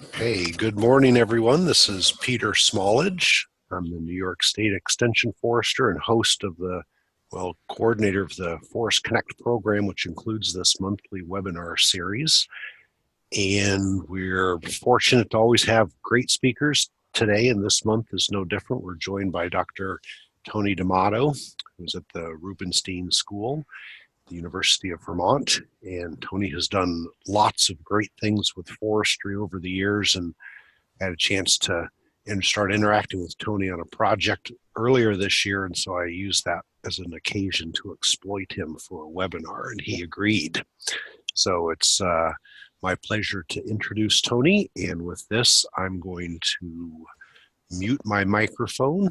Hey, good morning, everyone. This is Peter Smallage. I'm the New York State Extension Forester and host of coordinator of the Forest Connect program, which includes this monthly webinar series. And we're fortunate to always have great speakers today, and this month is no different. We're joined by Dr. Tony D'Amato, who's at the Rubenstein School, the University of Vermont. And Tony has done lots of great things with forestry over the years, and had a chance to start interacting with Tony on a project earlier this year. And so I used that as an occasion to exploit him for a webinar, and he agreed. So it's my pleasure to introduce Tony. And with this, I'm going to mute my microphone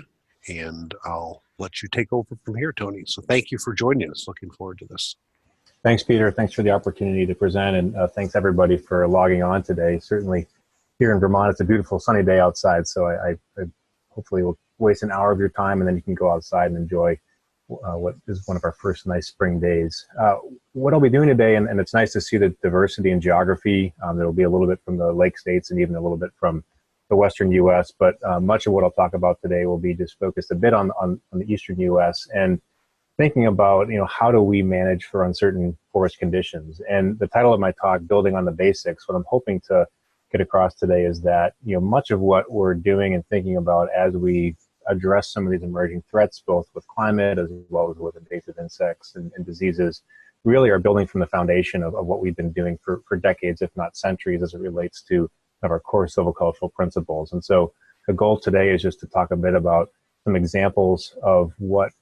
and I'll let you take over from here, Tony. So thank you for joining us. Looking forward to this. Thanks, Peter. Thanks for the opportunity to present, and thanks everybody for logging on today. Certainly here in Vermont, it's a beautiful sunny day outside, so I hopefully will waste an hour of your time, and then you can go outside and enjoy what is one of our first nice spring days. What I'll be doing today, and it's nice to see the diversity in geography. There'll be a little bit from the Lake States and even a little bit from the Western U.S., but much of what I'll talk about today will be just focused a bit on the Eastern U.S. and thinking about, how do we manage for uncertain forest conditions? And the title of my talk, Building on the Basics, what I'm hoping to get across today is that, much of what we're doing and thinking about as we address some of these emerging threats, both with climate as well as with invasive insects and diseases, really are building from the foundation of what we've been doing for decades, if not centuries, as it relates to our core silvicultural principles. And so the goal today is just to talk a bit about some examples of what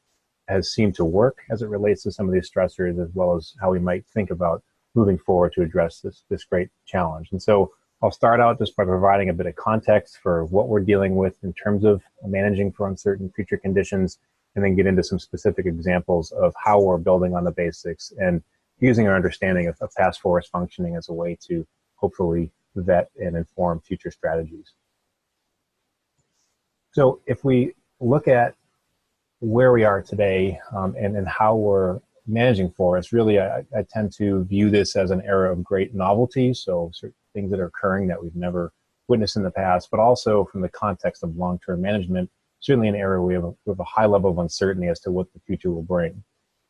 has seemed to work as it relates to some of these stressors, as well as how we might think about moving forward to address this great challenge. And so I'll start out just by providing a bit of context for what we're dealing with in terms of managing for uncertain future conditions, and then get into some specific examples of how we're building on the basics and using our understanding of past forest functioning as a way to hopefully vet and inform future strategies. So if we look at where we are today and how we're managing forests, really I tend to view this as an era of great novelty, so certain things that are occurring that we've never witnessed in the past, but also from the context of long-term management, certainly an area where we have a high level of uncertainty as to what the future will bring.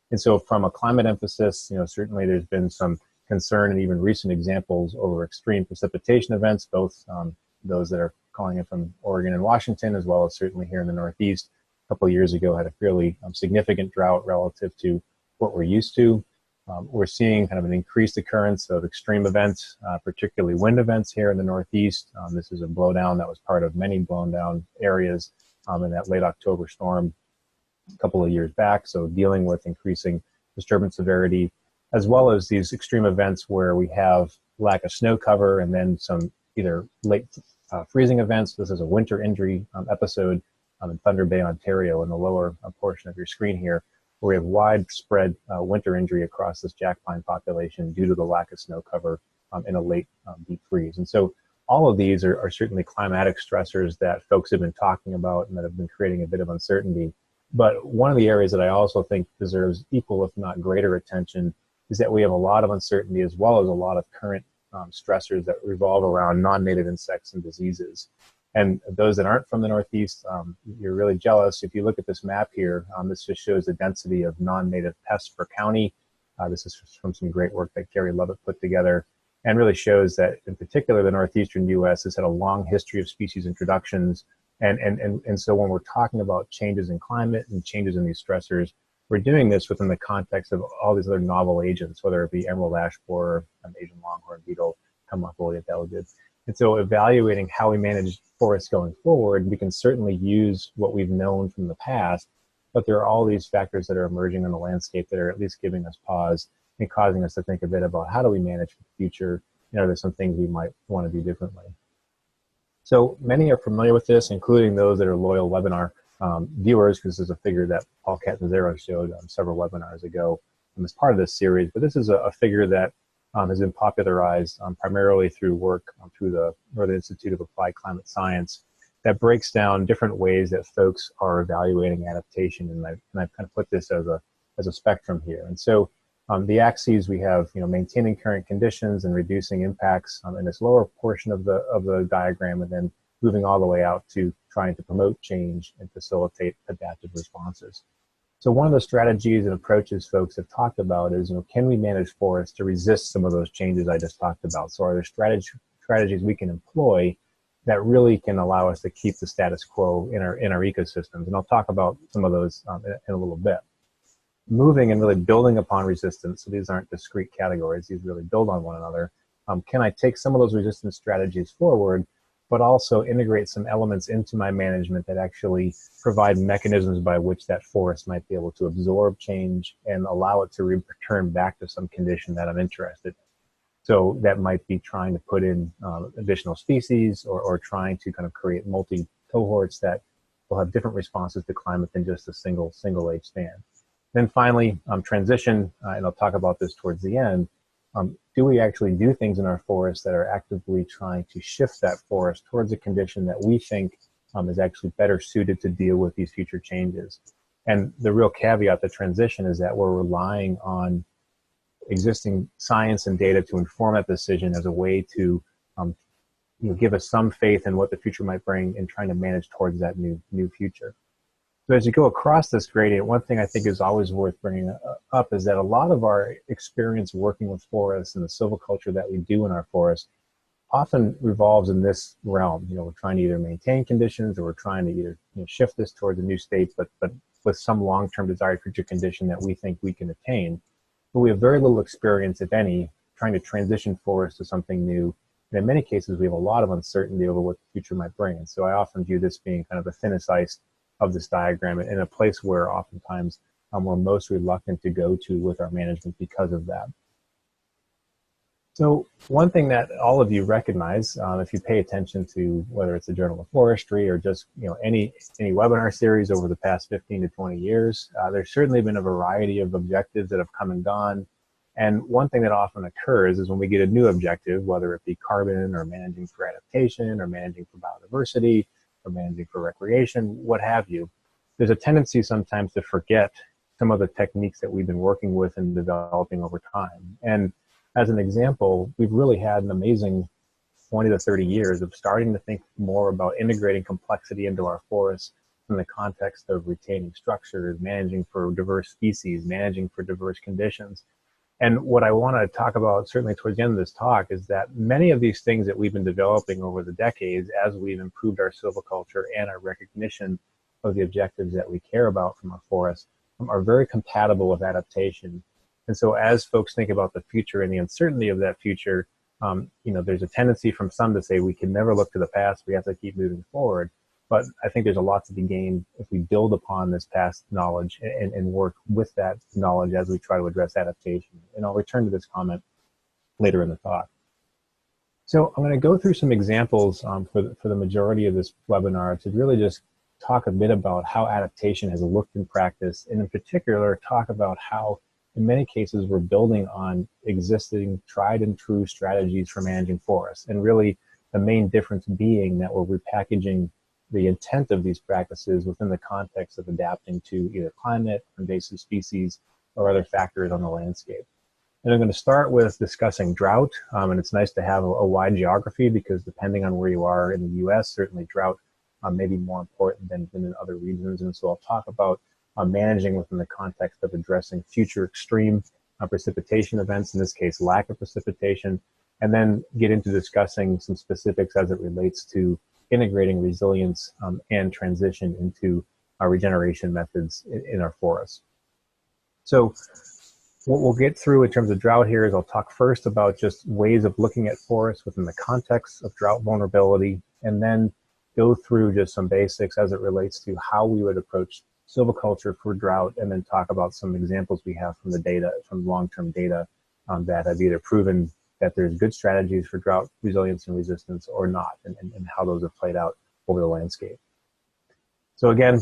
And so from a climate emphasis, certainly there's been some concern and even recent examples over extreme precipitation events, both those that are calling in from Oregon and Washington, as well as certainly here in the Northeast. A couple of years ago had a fairly significant drought relative to what we're used to. We're seeing kind of an increased occurrence of extreme events, particularly wind events here in the Northeast. This is a blowdown that was part of many blown down areas in that late October storm a couple of years back. So dealing with increasing disturbance severity, as well as these extreme events where we have lack of snow cover and then some either late freezing events. This is a winter injury episode in Thunder Bay, Ontario, in the lower portion of your screen here, where we have widespread winter injury across this jack pine population due to the lack of snow cover in a late deep freeze. And so all of these are certainly climatic stressors that folks have been talking about and that have been creating a bit of uncertainty. But one of the areas that I also think deserves equal, if not greater attention, is that we have a lot of uncertainty as well as a lot of current stressors that revolve around non-native insects and diseases. And those that aren't from the Northeast, you're really jealous. If you look at this map here, this just shows the density of non-native pests per county. This is from some great work that Gary Lovett put together, and really shows that, in particular, the northeastern U.S. has had a long history of species introductions. And so when we're talking about changes in climate and changes in these stressors, we're doing this within the context of all these other novel agents, whether it be emerald ash borer, Asian longhorn beetle, Hemlock-Woolly delegate. And so evaluating how we manage forests going forward, we can certainly use what we've known from the past, but there are all these factors that are emerging in the landscape that are at least giving us pause and causing us to think a bit about how do we manage for the future. There's some things we might want to do differently. So many are familiar with this, including those that are loyal webinar viewers, because this is a figure that Paul Catanzaro showed several webinars ago as part of this series. But this is a figure that has been popularized primarily through work through the Northern Institute of Applied Climate Science that breaks down different ways that folks are evaluating adaptation. And I've kind of put this as a spectrum here. And so The axes we have, maintaining current conditions and reducing impacts in this lower portion of the diagram, and then moving all the way out to trying to promote change and facilitate adaptive responses. So one of the strategies and approaches folks have talked about is, can we manage forests to resist some of those changes I just talked about? So are there strategies we can employ that really can allow us to keep the status quo in our ecosystems? And I'll talk about some of those in a little bit. Moving and really building upon resistance, so these aren't discrete categories, these really build on one another. Can I take some of those resistance strategies forward, but also integrate some elements into my management that actually provide mechanisms by which that forest might be able to absorb change and allow it to return back to some condition that I'm interested in? So that might be trying to put in additional species, or trying to kind of create multi-cohorts that will have different responses to climate than just a single age stand. Then finally, transition, and I'll talk about this towards the end. Do we actually do things in our forests that are actively trying to shift that forest towards a condition that we think is actually better suited to deal with these future changes? And the real caveat to transition is that we're relying on existing science and data to inform that decision as a way to give us some faith in what the future might bring in trying to manage towards that new future. So as you go across this gradient, one thing I think is always worth bringing up is that a lot of our experience working with forests and the silviculture that we do in our forests often revolves in this realm. We're trying to either maintain conditions, or we're trying to either shift this towards a new state, but with some long-term desired future condition that we think we can attain. But we have very little experience, if any, trying to transition forests to something new. And in many cases, we have a lot of uncertainty over what the future might bring. And so I often view this being kind of the thinnest ice of this diagram, in a place where oftentimes we're most reluctant to go to with our management because of that. So one thing that all of you recognize, if you pay attention to whether it's the Journal of Forestry or just any webinar series over the past 15 to 20 years, there's certainly been a variety of objectives that have come and gone. And one thing that often occurs is when we get a new objective, whether it be carbon or managing for adaptation or managing for biodiversity or managing for recreation, what have you, there's a tendency sometimes to forget some of the techniques that we've been working with and developing over time. And as an example, we've really had an amazing 20 to 30 years of starting to think more about integrating complexity into our forests in the context of retaining structures, managing for diverse species, managing for diverse conditions. And what I want to talk about, certainly towards the end of this talk, is that many of these things that we've been developing over the decades as we've improved our silviculture and our recognition of the objectives that we care about from our forests are very compatible with adaptation. And so as folks think about the future and the uncertainty of that future, there's a tendency from some to say we can never look to the past, we have to keep moving forward. But I think there's a lot to be gained if we build upon this past knowledge and work with that knowledge as we try to address adaptation. And I'll return to this comment later in the talk. So I'm going to go through some examples for the majority of this webinar to really just talk a bit about how adaptation has looked in practice, and in particular, talk about how in many cases we're building on existing tried and true strategies for managing forests. And really the main difference being that we're repackaging the intent of these practices within the context of adapting to either climate, invasive species, or other factors on the landscape. And I'm going to start with discussing drought. And it's nice to have a wide geography, because depending on where you are in the US, certainly drought may be more important than in other regions. And so I'll talk about managing within the context of addressing future extreme precipitation events, in this case, lack of precipitation, and then get into discussing some specifics as it relates to integrating resilience and transition into our regeneration methods in our forests. So what we'll get through in terms of drought here is I'll talk first about just ways of looking at forests within the context of drought vulnerability, and then go through just some basics as it relates to how we would approach silviculture for drought, and then talk about some examples we have from the data, from long-term data that have either proven that there's good strategies for drought resilience and resistance or not, and how those have played out over the landscape. So again,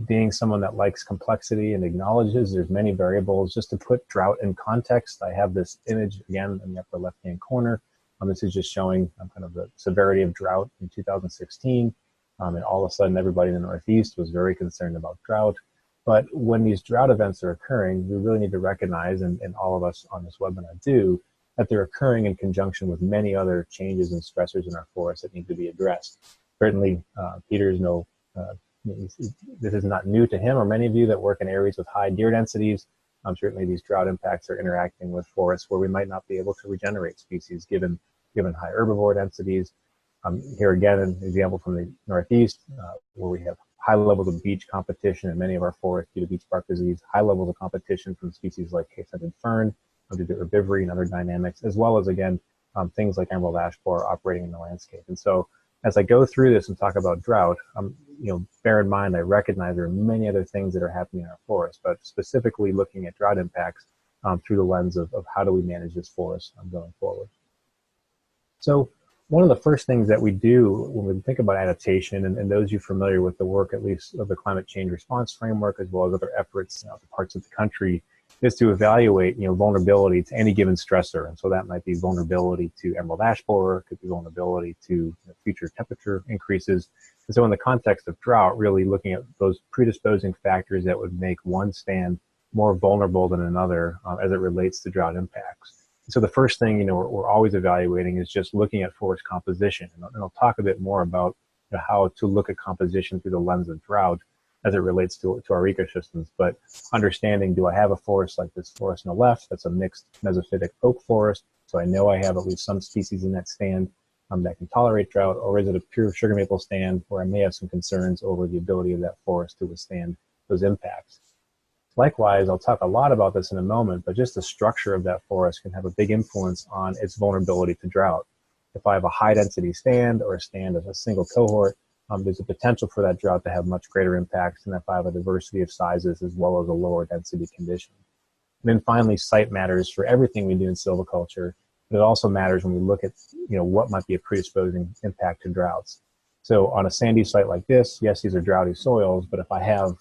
being someone that likes complexity and acknowledges there's many variables, just to put drought in context, I have this image again in the upper left-hand corner. This is just showing kind of the severity of drought in 2016. And all of a sudden, everybody in the Northeast was very concerned about drought. But when these drought events are occurring, we really need to recognize, and all of us on this webinar do, that they're occurring in conjunction with many other changes and stressors in our forests that need to be addressed. Certainly, Peter's this is not new to him or many of you that work in areas with high deer densities. Certainly these drought impacts are interacting with forests where we might not be able to regenerate species given high herbivore densities. Here again, an example from the Northeast, where we have high levels of beech competition in many of our forests due to beech bark disease, high levels of competition from species like case-scented fern due to herbivory and other dynamics, as well as, again, things like emerald ash borer operating in the landscape. And so as I go through this and talk about drought, bear in mind, I recognize there are many other things that are happening in our forest, but specifically looking at drought impacts through the lens of how do we manage this forest going forward. So one of the first things that we do when we think about adaptation, and those of you familiar with the work, at least of the climate change response framework, as well as other efforts in other parts of the country, is to evaluate vulnerability to any given stressor. And so that might be vulnerability to emerald ash borer, could be vulnerability to future temperature increases. And so in the context of drought, really looking at those predisposing factors that would make one stand more vulnerable than another as it relates to drought impacts. So the first thing we're always evaluating is just looking at forest composition, and I'll talk a bit more about how to look at composition through the lens of drought as it relates to our ecosystems. But understanding, do I have a forest like this forest on the left that's a mixed mesophytic oak forest, so I know I have at least some species in that stand that can tolerate drought, or is it a pure sugar maple stand where I may have some concerns over the ability of that forest to withstand those impacts? Likewise, I'll talk a lot about this in a moment, but just the structure of that forest can have a big influence on its vulnerability to drought. If I have a high density stand or a stand of a single cohort, there's a potential for that drought to have much greater impacts than if I have a diversity of sizes as well as a lower density condition. And then finally, site matters for everything we do in silviculture, but it also matters when we look at what might be a predisposing impact to droughts. So on a sandy site like this, yes, these are droughty soils, but if I have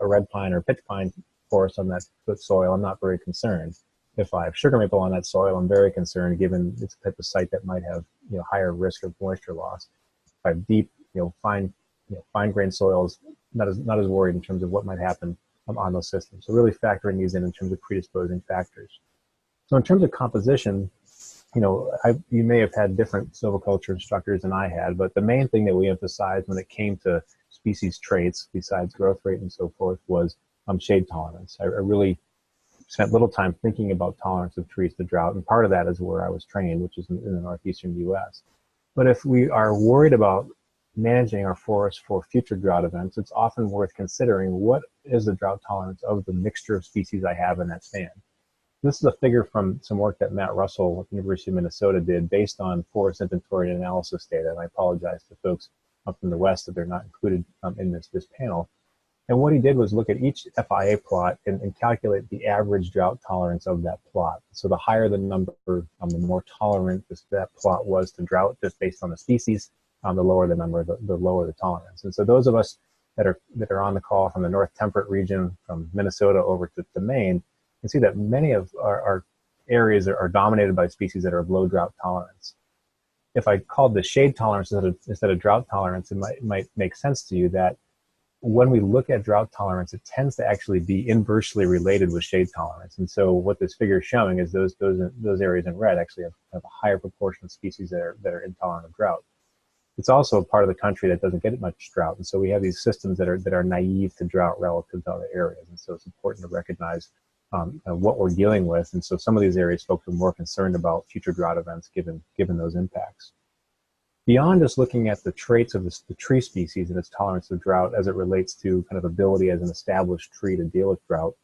a red pine or pitch pine forest on that soil, I'm not very concerned. If I have sugar maple on that soil, I'm very concerned given it's the type of site that might have higher risk of moisture loss. If I have deep, fine grained soils, not as worried in terms of what might happen on those systems. So really factoring these in terms of predisposing factors. So in terms of composition, you may have had different silviculture instructors than I had, but the main thing that we emphasized when it came to species traits, besides growth rate and so forth, was shade tolerance. I really spent little time thinking about tolerance of trees to drought, and part of that is where I was trained, which is in the northeastern U.S. But if we are worried about managing our forests for future drought events, it's often worth considering what is the drought tolerance of the mixture of species I have in that stand. This is a figure from some work that Matt Russell at the University of Minnesota did based on forest inventory and analysis data, and I apologize to folks up in the West that they're not included in this panel. And what he did was look at each FIA plot and calculate the average drought tolerance of that plot. So the higher the number, the more tolerant that plot was to drought just based on the species. The lower the number, the lower the tolerance. And so those of us that are on the call from the North Temperate region, from Minnesota over to Maine, can see that many of our areas are dominated by species that are of low drought tolerance. If I called the shade tolerance instead of drought tolerance, it might make sense to you that when we look at drought tolerance, it tends to actually be inversely related with shade tolerance. And so what this figure is showing is those areas in red actually have a higher proportion of species that are intolerant of drought. It's also a part of the country that doesn't get much drought. And so we have these systems that are naive to drought relative to other areas. And so it's important to recognize what we're dealing with. And so some of these areas, folks are more concerned about future drought events given those impacts. Beyond just looking at the traits of the tree species and its tolerance to drought as it relates to kind of ability as an established tree to deal with drought,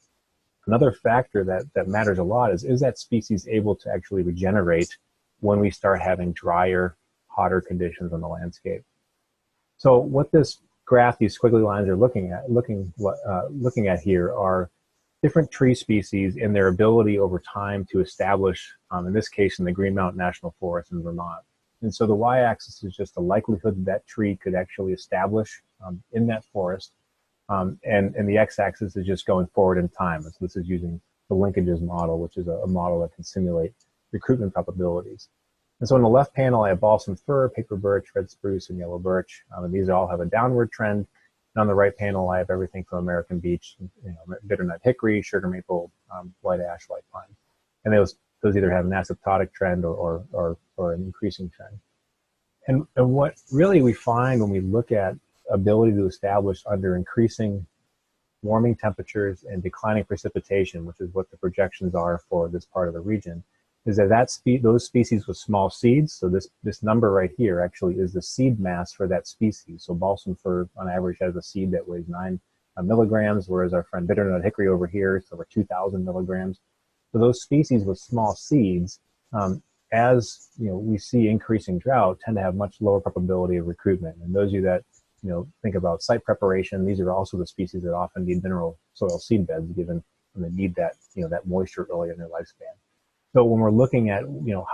another factor that matters a lot is that species able to actually regenerate when we start having drier, hotter conditions on the landscape. So what this graph, these squiggly lines are looking at here are different tree species and their ability over time to establish, in this case in the Green Mountain National Forest in Vermont. And so the y-axis is just the likelihood that tree could actually establish in that forest, and the x-axis is just going forward in time. And so this is using the linkages model, which is a model that can simulate recruitment probabilities. And so in the left panel, I have balsam fir, paper birch, red spruce, and yellow birch. And these all have a downward trend. And on the right panel, I have everything from American beech, bitternut hickory, sugar maple, white ash, white pine. And those either have an asymptotic trend or an increasing trend. And what really we find when we look at ability to establish under increasing warming temperatures and declining precipitation, which is what the projections are for this part of the region, is that those species with small seeds, so this number right here actually is the seed mass for that species. So balsam fir on average has a seed that weighs 9 milligrams, whereas our friend bitternut hickory over here is over 2,000 milligrams. So those species with small seeds, as we see increasing drought, tend to have much lower probability of recruitment. And those of you that think about site preparation, these are also the species that often need mineral soil seed beds, given when they need that that moisture early in their lifespan. So when we're looking at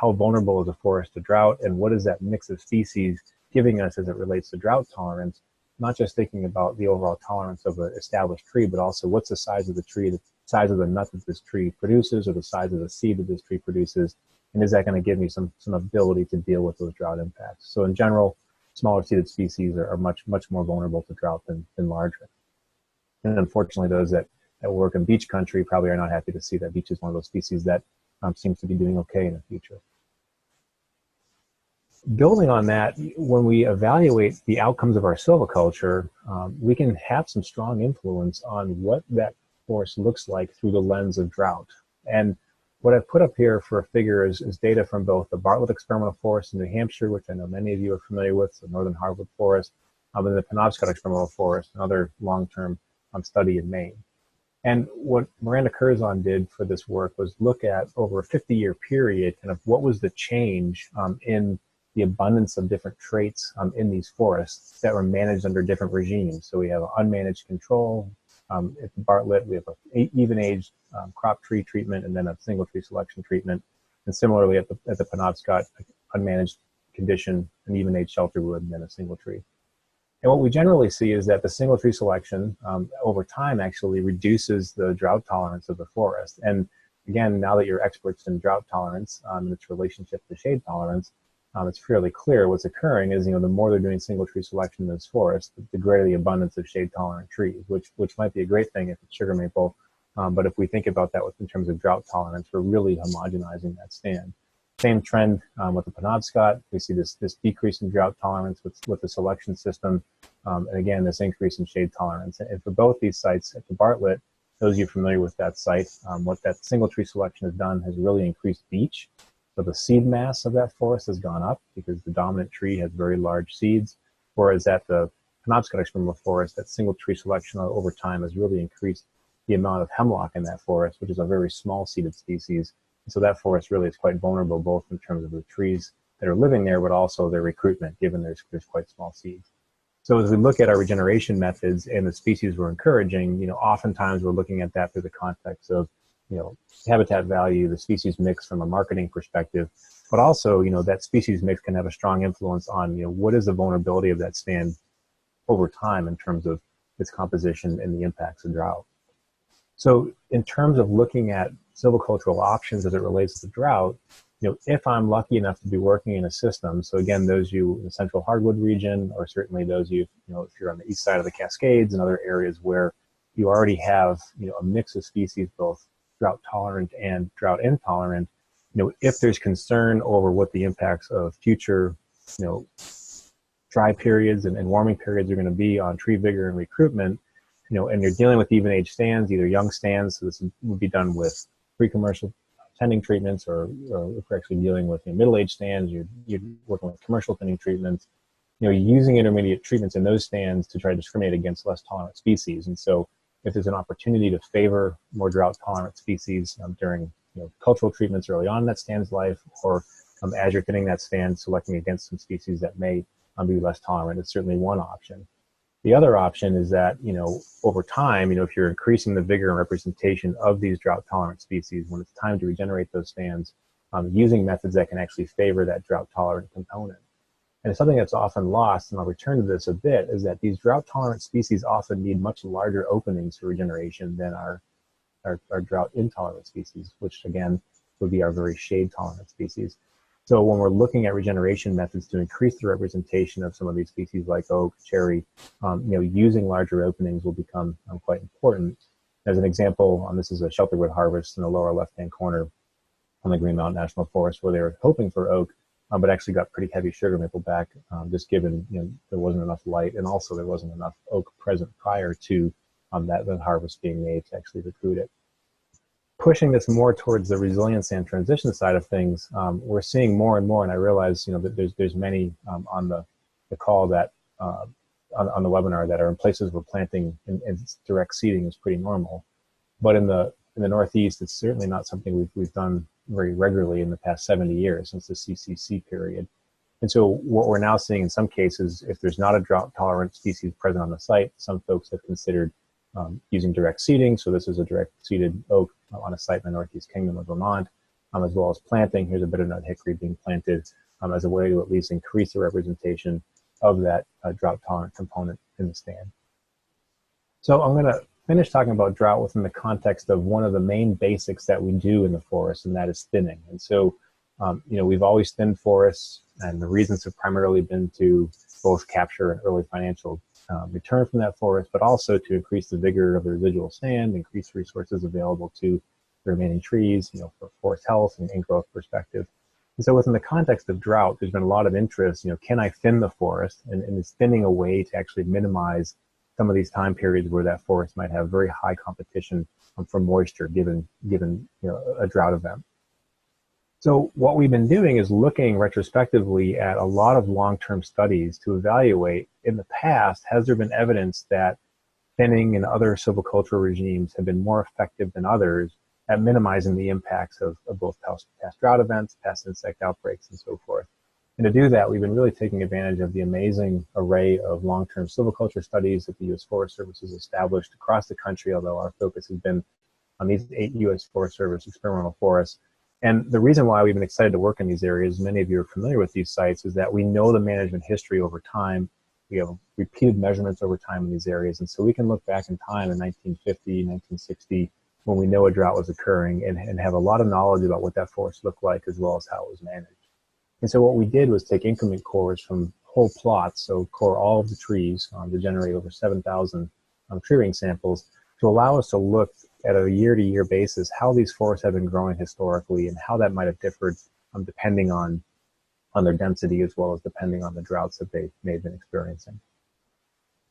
how vulnerable is a forest to drought, and what is that mix of species giving us as it relates to drought tolerance, not just thinking about the overall tolerance of an established tree, but also what's the size of the tree, the size of the nut that this tree produces, or the size of the seed that this tree produces, and is that going to give me some ability to deal with those drought impacts? So in general, smaller seeded species are much more vulnerable to drought than larger. And unfortunately, those that work in beech country probably are not happy to see that beech is one of those species that seems to be doing okay in the future. Building on that, when we evaluate the outcomes of our silviculture, we can have some strong influence on what that forest looks like through the lens of drought. And what I've put up here for a figure is data from both the Bartlett Experimental Forest in New Hampshire, which I know many of you are familiar with, the Northern Hardwood Forest, and the Penobscot Experimental Forest, another long-term study in Maine. And what Miranda Curzon did for this work was look at over a 50-year period, kind of what was the change in the abundance of different traits in these forests that were managed under different regimes. So we have an unmanaged control. At Bartlett, we have an even-aged crop tree treatment and then a single tree selection treatment. And similarly at the Penobscot, unmanaged condition, an even-aged shelter wood and then a single tree. And what we generally see is that the single tree selection over time actually reduces the drought tolerance of the forest. And again, now that you're experts in drought tolerance and its relationship to shade tolerance, it's fairly clear what's occurring is, the more they're doing single tree selection in this forest, the greater the abundance of shade tolerant trees, which might be a great thing if it's sugar maple. But if we think about that in terms of drought tolerance, we're really homogenizing that stand. Same trend with the Penobscot. We see this decrease in drought tolerance with the selection system. And again, this increase in shade tolerance. And for both these sites at the Bartlett, those of you familiar with that site, what that single tree selection has done has really increased beech. So the seed mass of that forest has gone up because the dominant tree has very large seeds, whereas at the Penobscot Experimental Forest, that single tree selection over time has really increased the amount of hemlock in that forest, which is a very small seeded species. And so that forest really is quite vulnerable, both in terms of the trees that are living there, but also their recruitment, given there's quite small seeds. So as we look at our regeneration methods and the species we're encouraging, oftentimes we're looking at that through the context of habitat value, the species mix from a marketing perspective, but also, that species mix can have a strong influence on, what is the vulnerability of that stand over time in terms of its composition and the impacts of drought. So in terms of looking at silvicultural options as it relates to drought, if I'm lucky enough to be working in a system, so again, those of you in the central hardwood region, or certainly those of you, if you're on the east side of the Cascades and other areas where you already have, a mix of species, both drought tolerant and drought intolerant, if there's concern over what the impacts of future, dry periods and warming periods are going to be on tree vigor and recruitment, and you're dealing with even age stands, either young stands, so this would be done with pre-commercial tending treatments, or if we're actually dealing with middle-aged stands, you're working with commercial tending treatments, using intermediate treatments in those stands to try to discriminate against less tolerant species. And so if there's an opportunity to favor more drought-tolerant species during cultural treatments early on in that stand's life, or as you're thinning that stand, selecting against some species that may be less tolerant, it's certainly one option. The other option is that, over time, if you're increasing the vigor and representation of these drought-tolerant species, when it's time to regenerate those stands, using methods that can actually favor that drought-tolerant component. And something that's often lost, and I'll return to this a bit, is that these drought-tolerant species often need much larger openings for regeneration than our drought-intolerant species, which again would be our very shade-tolerant species. So when we're looking at regeneration methods to increase the representation of some of these species like oak, cherry, using larger openings will become quite important. As an example, this is a shelterwood harvest in the lower left-hand corner on the Green Mountain National Forest, where they were hoping for oak, but actually got pretty heavy sugar maple back, just given there wasn't enough light, and also there wasn't enough oak present prior to that harvest being made to actually recruit it. Pushing this more towards the resilience and transition side of things, we're seeing more and more, and I realize that there's many on the call that on the webinar that are in places where planting and direct seeding is pretty normal, but in the Northeast, it's certainly not something we've done very regularly in the past 70 years since the CCC period. And so what we're now seeing in some cases, if there's not a drought-tolerant species present on the site, some folks have considered using direct seeding. So this is a direct seeded oak on a site in the Northeast Kingdom of Vermont, as well as planting. Here's a bitternut hickory being planted as a way to at least increase the representation of that drought-tolerant component in the stand. So I'm going to finish talking about drought within the context of one of the main basics that we do in the forest, and that is thinning. And so, we've always thinned forests, and the reasons have primarily been to both capture an early financial return from that forest, but also to increase the vigor of the residual stand, increase resources available to the remaining trees, for forest health and growth perspective. And so within the context of drought, there's been a lot of interest, can I thin the forest? And is thinning a way to actually minimize some of these time periods where that forest might have very high competition for moisture given a drought event. So what we've been doing is looking retrospectively at a lot of long-term studies to evaluate, in the past, has there been evidence that thinning and other silvicultural regimes have been more effective than others at minimizing the impacts of both past drought events, past insect outbreaks, and so forth. And to do that, we've been really taking advantage of the amazing array of long-term silviculture studies that the U.S. Forest Service has established across the country, although our focus has been on these 8 U.S. Forest Service experimental forests. And the reason why we've been excited to work in these areas, many of you are familiar with these sites, is that we know the management history over time. We have repeated measurements over time in these areas. And so we can look back in time in 1950, 1960, when we know a drought was occurring, and have a lot of knowledge about what that forest looked like as well as how it was managed. And so what we did was take increment cores from whole plots, so core all of the trees to generate over 7,000 tree ring samples to allow us to look at a year-to-year basis how these forests have been growing historically and how that might have differed depending on their density as well as depending on the droughts that they may have been experiencing.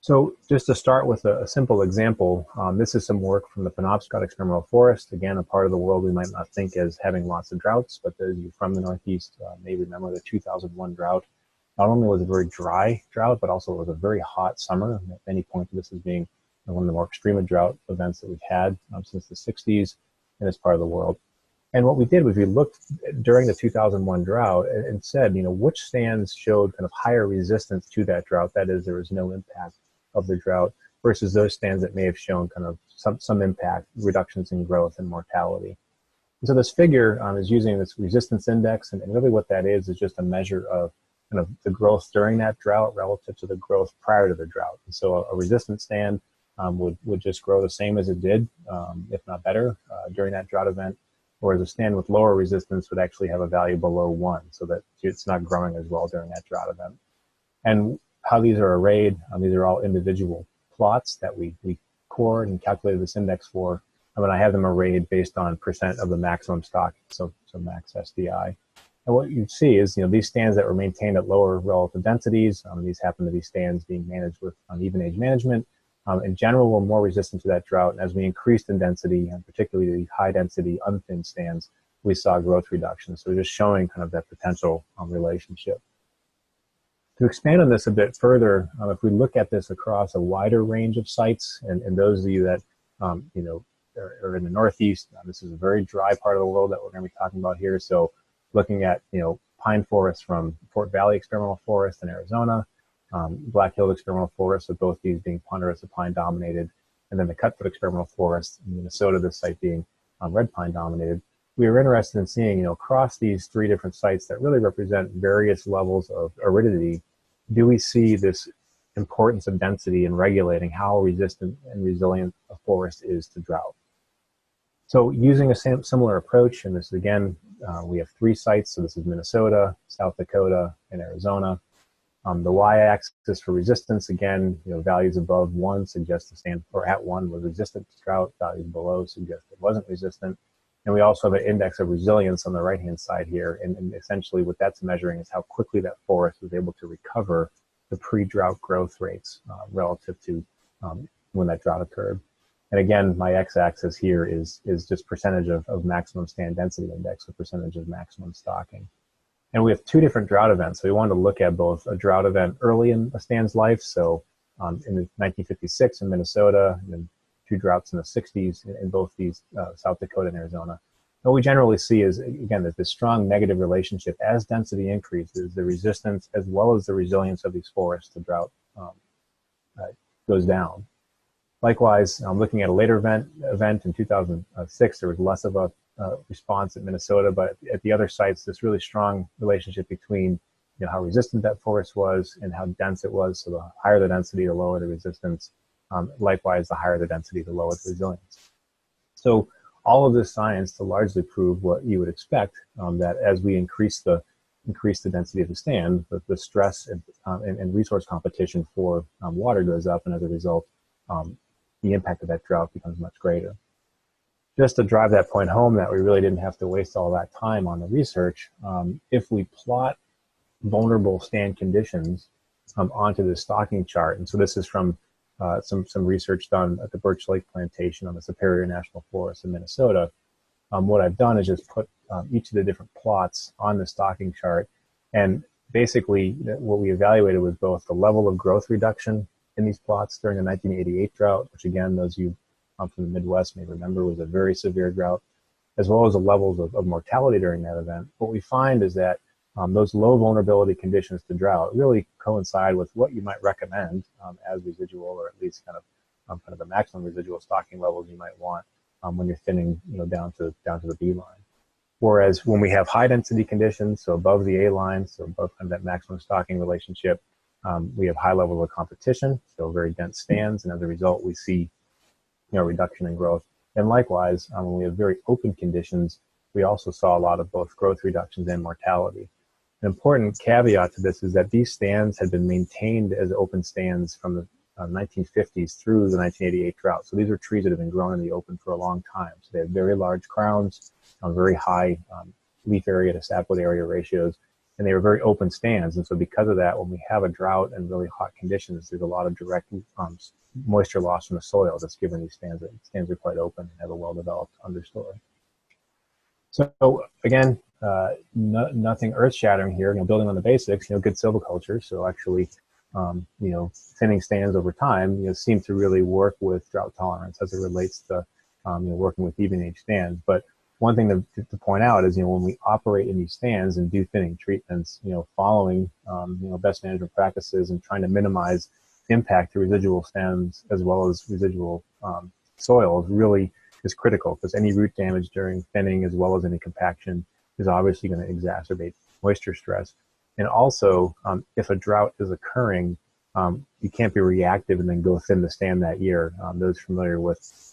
So just to start with a simple example, this is some work from the Penobscot Experimental Forest, again, a part of the world we might not think as having lots of droughts, but those of you from the Northeast may remember the 2001 drought. Not only was it a very dry drought, but also it was a very hot summer. Many point to this as being one of the more extreme drought events that we've had since the 60s in this part of the world. And what we did was we looked during the 2001 drought and said, which stands showed kind of higher resistance to that drought, that is, there was no impact of the drought, versus those stands that may have shown kind of some impact, reductions in growth and mortality. And so this figure is using this resistance index, and really what that is just a measure of kind of the growth during that drought relative to the growth prior to the drought. And so a resistant stand would just grow the same as it did, if not better, during that drought event, whereas a stand with lower resistance would actually have a value below 1, so that it's not growing as well during that drought event. And how these are arrayed, these are all individual plots that we cored and calculated this index for. And I have them arrayed based on % of the maximum stock, so max SDI. And what you see is, these stands that were maintained at lower relative densities, these happen to be stands being managed with even age management, in general were more resistant to that drought. And as we increased in density, and particularly the high density unthinned stands, we saw growth reduction. So just showing kind of that potential relationship. To expand on this a bit further, if we look at this across a wider range of sites, and those of you that are in the Northeast, this is a very dry part of the world that we're going to be talking about here. So looking at pine forests from Fort Valley Experimental Forest in Arizona, Black Hills Experimental Forest, so both these being ponderosa pine dominated, and then the Cutfoot Experimental Forest in Minnesota, this site being red pine dominated. We were interested in seeing, across these 3 different sites that really represent various levels of aridity, do we see this importance of density in regulating how resistant and resilient a forest is to drought? So using a similar approach, and this again, we have 3 sites. So this is Minnesota, South Dakota, and Arizona. The y-axis for resistance, again, values above 1 suggest the stand, or at 1 was resistant to drought. Values below suggest it wasn't resistant. And we also have an index of resilience on the right-hand side here. And essentially what that's measuring is how quickly that forest was able to recover the pre-drought growth rates relative to when that drought occurred. And again, my x-axis here is just percentage of maximum stand density index, or percentage of maximum stocking. And we have 2 different drought events. So we wanted to look at both a drought event early in a stand's life, so in 1956 in Minnesota, and then 2 droughts in the 60s in both these, South Dakota and Arizona. What we generally see is, again, there's this strong negative relationship. As density increases, the resistance as well as the resilience of these forests to drought goes down. Likewise, looking at a later event in 2006, there was less of a response at Minnesota, but at the other sites, this really strong relationship between how resistant that forest was and how dense it was. So the higher the density, the lower the resistance. Likewise, the higher the density, the lower the resilience. So all of this science to largely prove what you would expect, that as we increase the density of the stand, the stress and resource competition for water goes up, and as a result, the impact of that drought becomes much greater. Just to drive that point home, that we really didn't have to waste all that time on the research, if we plot vulnerable stand conditions onto the stocking chart, and so this is from some research done at the Birch Lake Plantation on the Superior National Forest in Minnesota. What I've done is just put each of the different plots on the stocking chart, and basically what we evaluated was both the level of growth reduction in these plots during the 1988 drought, which again, those of you from the Midwest may remember was a very severe drought, as well as the levels of mortality during that event. What we find is that those low vulnerability conditions to drought really coincide with what you might recommend as residual, or at least kind of the maximum residual stocking levels you might want when you're thinning down to the B line. Whereas when we have high density conditions, so above the A line, so above kind of that maximum stocking relationship, we have high levels of competition, so very dense stands, and as a result, we see reduction in growth. And likewise, when we have very open conditions, we also saw a lot of both growth reductions and mortality. An important caveat to this is that these stands had been maintained as open stands from the 1950s through the 1988 drought. So these are trees that have been grown in the open for a long time. So they have very large crowns, very high leaf area to sapwood area ratios, and they were very open stands. And so because of that, when we have a drought and really hot conditions, there's a lot of direct moisture loss from the soil that's given these stands. Stands are quite open and have a well-developed understory. So again, nothing earth-shattering here. Building on the basics, good silviculture. So actually, thinning stands over time, seem to really work with drought tolerance as it relates to working with even age stands. But one thing to point out is, when we operate in these stands and do thinning treatments, following best management practices and trying to minimize impact to residual stems as well as residual soils really is critical, because any root damage during thinning as well as any compaction is obviously going to exacerbate moisture stress. And also, if a drought is occurring, you can't be reactive and then go thin the stand that year. Those familiar with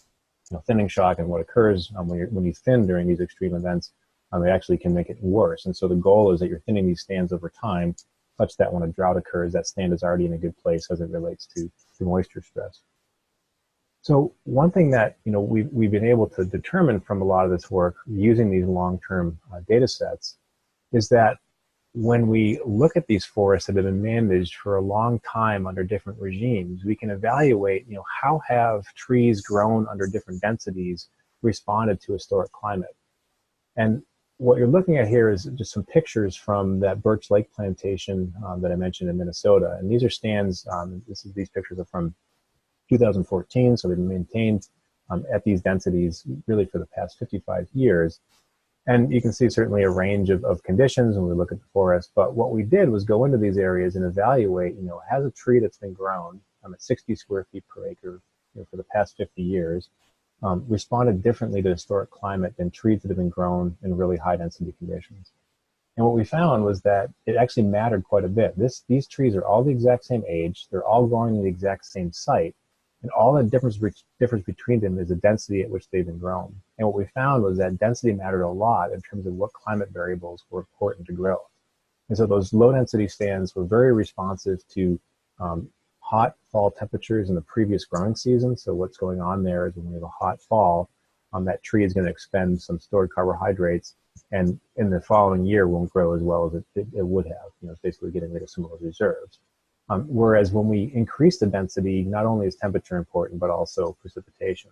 thinning shock and what occurs when you thin during these extreme events, it actually can make it worse. And so the goal is that you're thinning these stands over time, such that when a drought occurs, that stand is already in a good place as it relates to moisture stress. So one thing that we've been able to determine from a lot of this work using these long-term data sets is that when we look at these forests that have been managed for a long time under different regimes, we can evaluate how have trees grown under different densities responded to historic climate. And what you're looking at here is just some pictures from that Birch Lake Plantation that I mentioned in Minnesota. And these are stands, these pictures are from 2014, so they've been maintained at these densities really for the past 55 years. And you can see certainly a range of conditions when we look at the forest, but what we did was go into these areas and evaluate, has a tree that's been grown at 60 square feet per acre for the past 50 years, responded differently to historic climate than trees that have been grown in really high density conditions. And what we found was that it actually mattered quite a bit. These trees are all the exact same age, they're all growing in the exact same site, and all the difference between them is the density at which they've been grown. And what we found was that density mattered a lot in terms of what climate variables were important to growth. And so those low density stands were very responsive to hot fall temperatures in the previous growing season. So what's going on there is when we have a hot fall, that tree is going to expend some stored carbohydrates, and in the following year won't grow as well as it would have. It's basically getting rid of some of those reserves. Whereas when we increase the density, not only is temperature important, but also precipitation.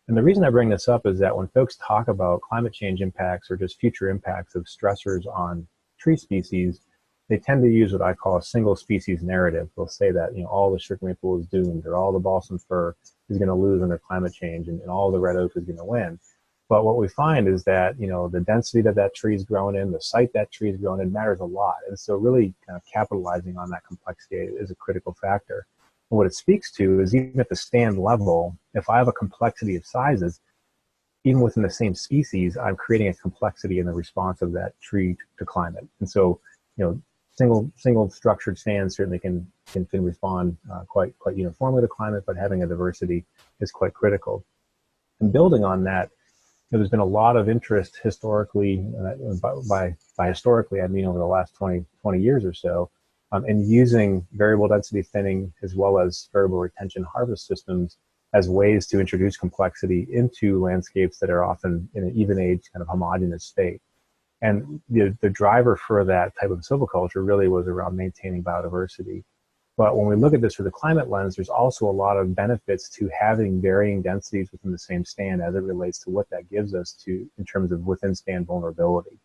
And the reason I bring this up is that when folks talk about climate change impacts or just future impacts of stressors on tree species, they tend to use what I call a single species narrative. They'll say that all the sugar maple is doomed, or all the balsam fir is going to lose under climate change, and all the red oak is going to win. But what we find is that the density that tree is grown in, the site that tree is grown in, matters a lot. And so really kind of capitalizing on that complexity is a critical factor. And what it speaks to is, even at the stand level, if I have a complexity of sizes, even within the same species, I'm creating a complexity in the response of that tree to climate. And so single structured stands certainly can respond quite uniformly to climate, but having a diversity is quite critical. And building on that, there's been a lot of interest historically, by historically I mean over the last 20 years or so, in using variable density thinning as well as variable retention harvest systems as ways to introduce complexity into landscapes that are often in an even age kind of homogeneous state. And the driver for that type of silviculture really was around maintaining biodiversity. But when we look at this through the climate lens, there's also a lot of benefits to having varying densities within the same stand as it relates to what that gives us in terms of within stand vulnerability.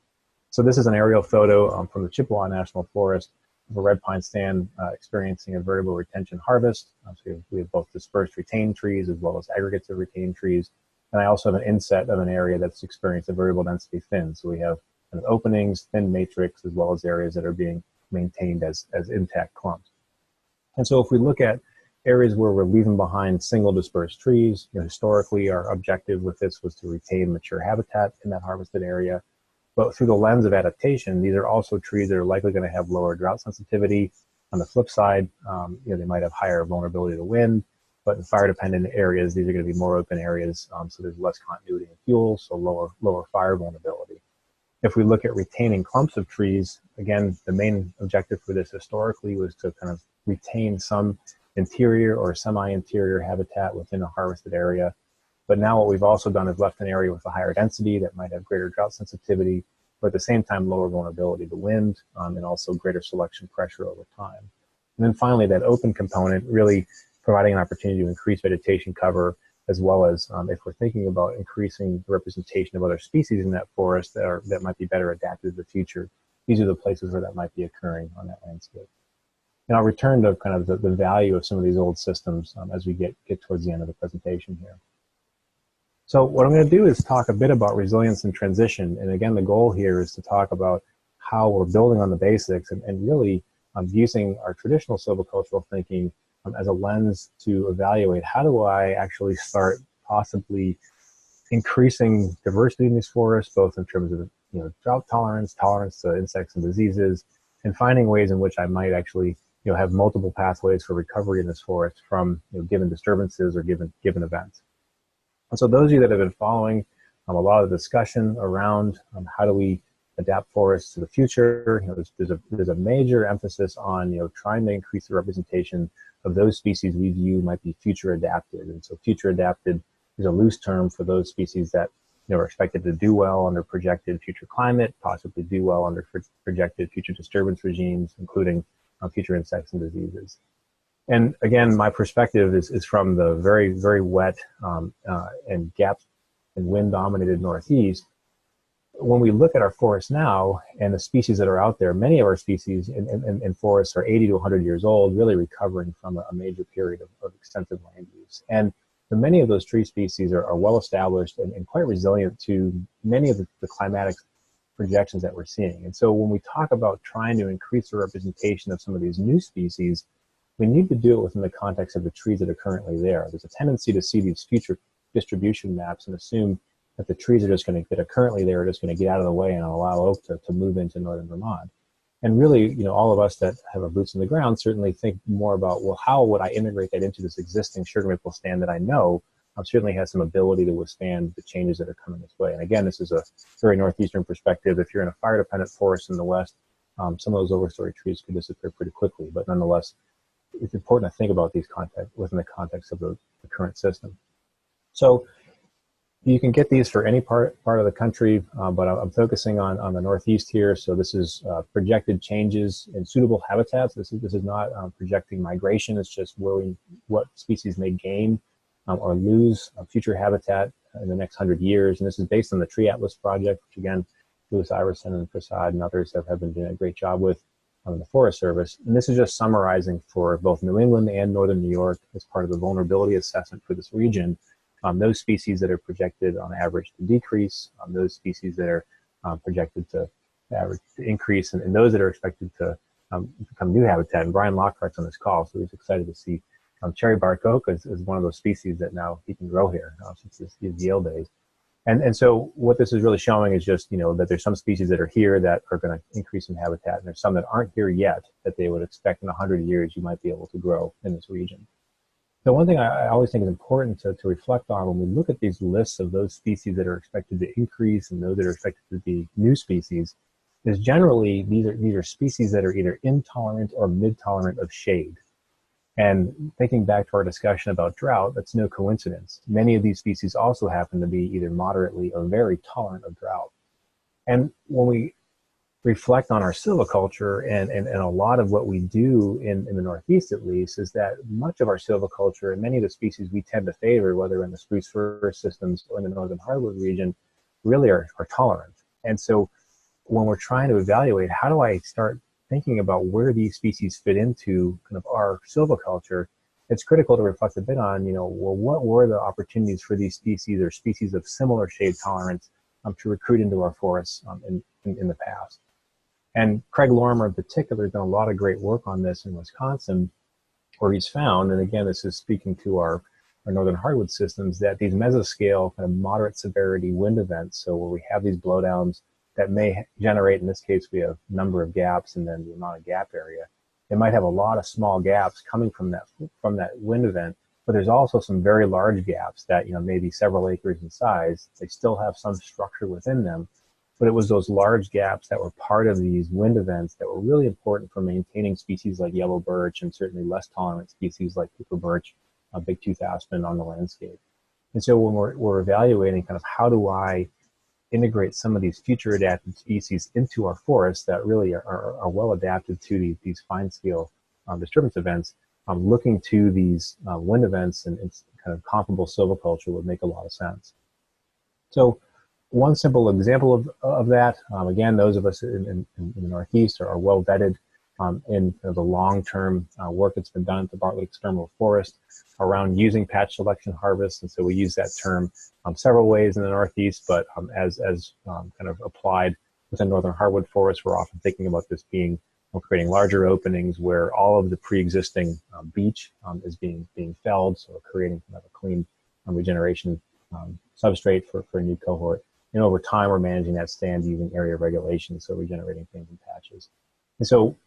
So this is an aerial photo from the Chippewa National Forest of a red pine stand experiencing a variable retention harvest. So we have both dispersed retained trees as well as aggregates of retained trees. And I also have an inset of an area that's experienced a variable density thin. So we have kind of openings, thin matrix, as well as areas that are being maintained as intact clumps. And so if we look at areas where we're leaving behind single dispersed trees, historically our objective with this was to retain mature habitat in that harvested area. But through the lens of adaptation, these are also trees that are likely going to have lower drought sensitivity. On the flip side, they might have higher vulnerability to wind, but in fire-dependent areas, these are going to be more open areas, so there's less continuity in fuel, so lower fire vulnerability. If we look at retaining clumps of trees, again, the main objective for this historically was to kind of retain some interior or semi-interior habitat within a harvested area. But now what we've also done is left an area with a higher density that might have greater drought sensitivity, but at the same time lower vulnerability to wind, and also greater selection pressure over time. And then finally, that open component really providing an opportunity to increase vegetation cover, as well as if we're thinking about increasing the representation of other species in that forest that might be better adapted to the future. These are the places where that might be occurring on that landscape. And I'll return to kind of the value of some of these old systems as we get towards the end of the presentation here. So what I'm going to do is talk a bit about resilience and transition. And again, the goal here is to talk about how we're building on the basics and really using our traditional silvicultural thinking as a lens to evaluate how do I actually start possibly increasing diversity in these forests, both in terms of drought tolerance to insects and diseases, and finding ways in which I might actually have multiple pathways for recovery in this forest from given disturbances or given events. And so those of you that have been following a lot of the discussion around how do we adapt forests to the future, there's a major emphasis on trying to increase the representation of those species we view might be future adapted. And so future adapted is a loose term for those species that are expected to do well under projected future climate, possibly do well under projected future disturbance regimes, including future insects and diseases. And again, my perspective is from the very, very wet and gap and wind-dominated Northeast. When we look at our forests now and the species that are out there, many of our species in forests are 80 to 100 years old, really recovering from a major period of extensive land use. And many of those tree species are well established and quite resilient to many of the climatic projections that we're seeing. And so when we talk about trying to increase the representation of some of these new species, we need to do it within the context of the trees that are currently there. There's a tendency to see these future distribution maps and assume that the trees that are currently there are just going to get out of the way and allow oak to move into northern Vermont. And really, all of us that have our boots on the ground certainly think more about, well, how would I integrate that into this existing sugar maple stand that I know certainly has some ability to withstand the changes that are coming this way. And again, this is a very northeastern perspective. If you're in a fire-dependent forest in the west, some of those overstory trees could disappear pretty quickly. But nonetheless, it's important to think about these within the context of the current system. So you can get these for any part of the country, but I'm focusing on the Northeast here. So this is projected changes in suitable habitats. This is not projecting migration. It's just what species may gain or lose future habitat in the next 100 years. And this is based on the Tree Atlas project, which again, Louis Iverson and Prasad and others have been doing a great job with the Forest Service. And this is just summarizing for both New England and Northern New York as part of the vulnerability assessment for this region. Those species that are projected on average to decrease, those species that are projected to increase, and those that are expected to become new habitat. And Brian Lockhart's on this call, so he's excited to see cherry bark oak is one of those species that now he can grow here since his Yale days. And so what this is really showing is just, that there's some species that are here that are going to increase in habitat, and there's some that aren't here yet that they would expect in 100 years you might be able to grow in this region. So one thing I always think is important to reflect on when we look at these lists of those species that are expected to increase and those that are expected to be new species is generally these are species that are either intolerant or mid-tolerant of shade. And thinking back to our discussion about drought, that's no coincidence. Many of these species also happen to be either moderately or very tolerant of drought. And when we reflect on our silviculture and a lot of what we do in the Northeast, at least, is that much of our silviculture and many of the species we tend to favor, whether in the spruce fir systems or in the northern hardwood region, really are tolerant. And so when we're trying to evaluate how do I start thinking about where these species fit into kind of our silviculture, it's critical to reflect a bit on, well, what were the opportunities for these species or species of similar shade tolerance to recruit into our forests in the past. And Craig Lorimer in particular has done a lot of great work on this in Wisconsin, where he's found, and again, this is speaking to our northern hardwood systems, that these mesoscale kind of moderate severity wind events, so where we have these blowdowns that may generate, in this case, we have a number of gaps and then the amount of gap area. They might have a lot of small gaps coming from that wind event, but there's also some very large gaps that, maybe several acres in size. They still have some structure within them, but it was those large gaps that were part of these wind events that were really important for maintaining species like yellow birch and certainly less tolerant species like paper birch, big tooth aspen on the landscape. And so when we're evaluating kind of how do I integrate some of these future adapted species into our forests that really are well adapted to these fine scale disturbance events, looking to these wind events and kind of comparable silviculture would make a lot of sense. So one simple example of that, again, those of us in the Northeast are well vetted in the long-term work that's been done at the Bartlett Experimental Forest around using patch selection harvest. And so we use that term several ways in the Northeast, but as kind of applied within northern hardwood forests, we're often thinking about this being creating larger openings where all of the pre-existing beech is being felled, so creating kind of a clean regeneration substrate for a new cohort. And over time, we're managing that stand using area regulation, so regenerating things in patches. And so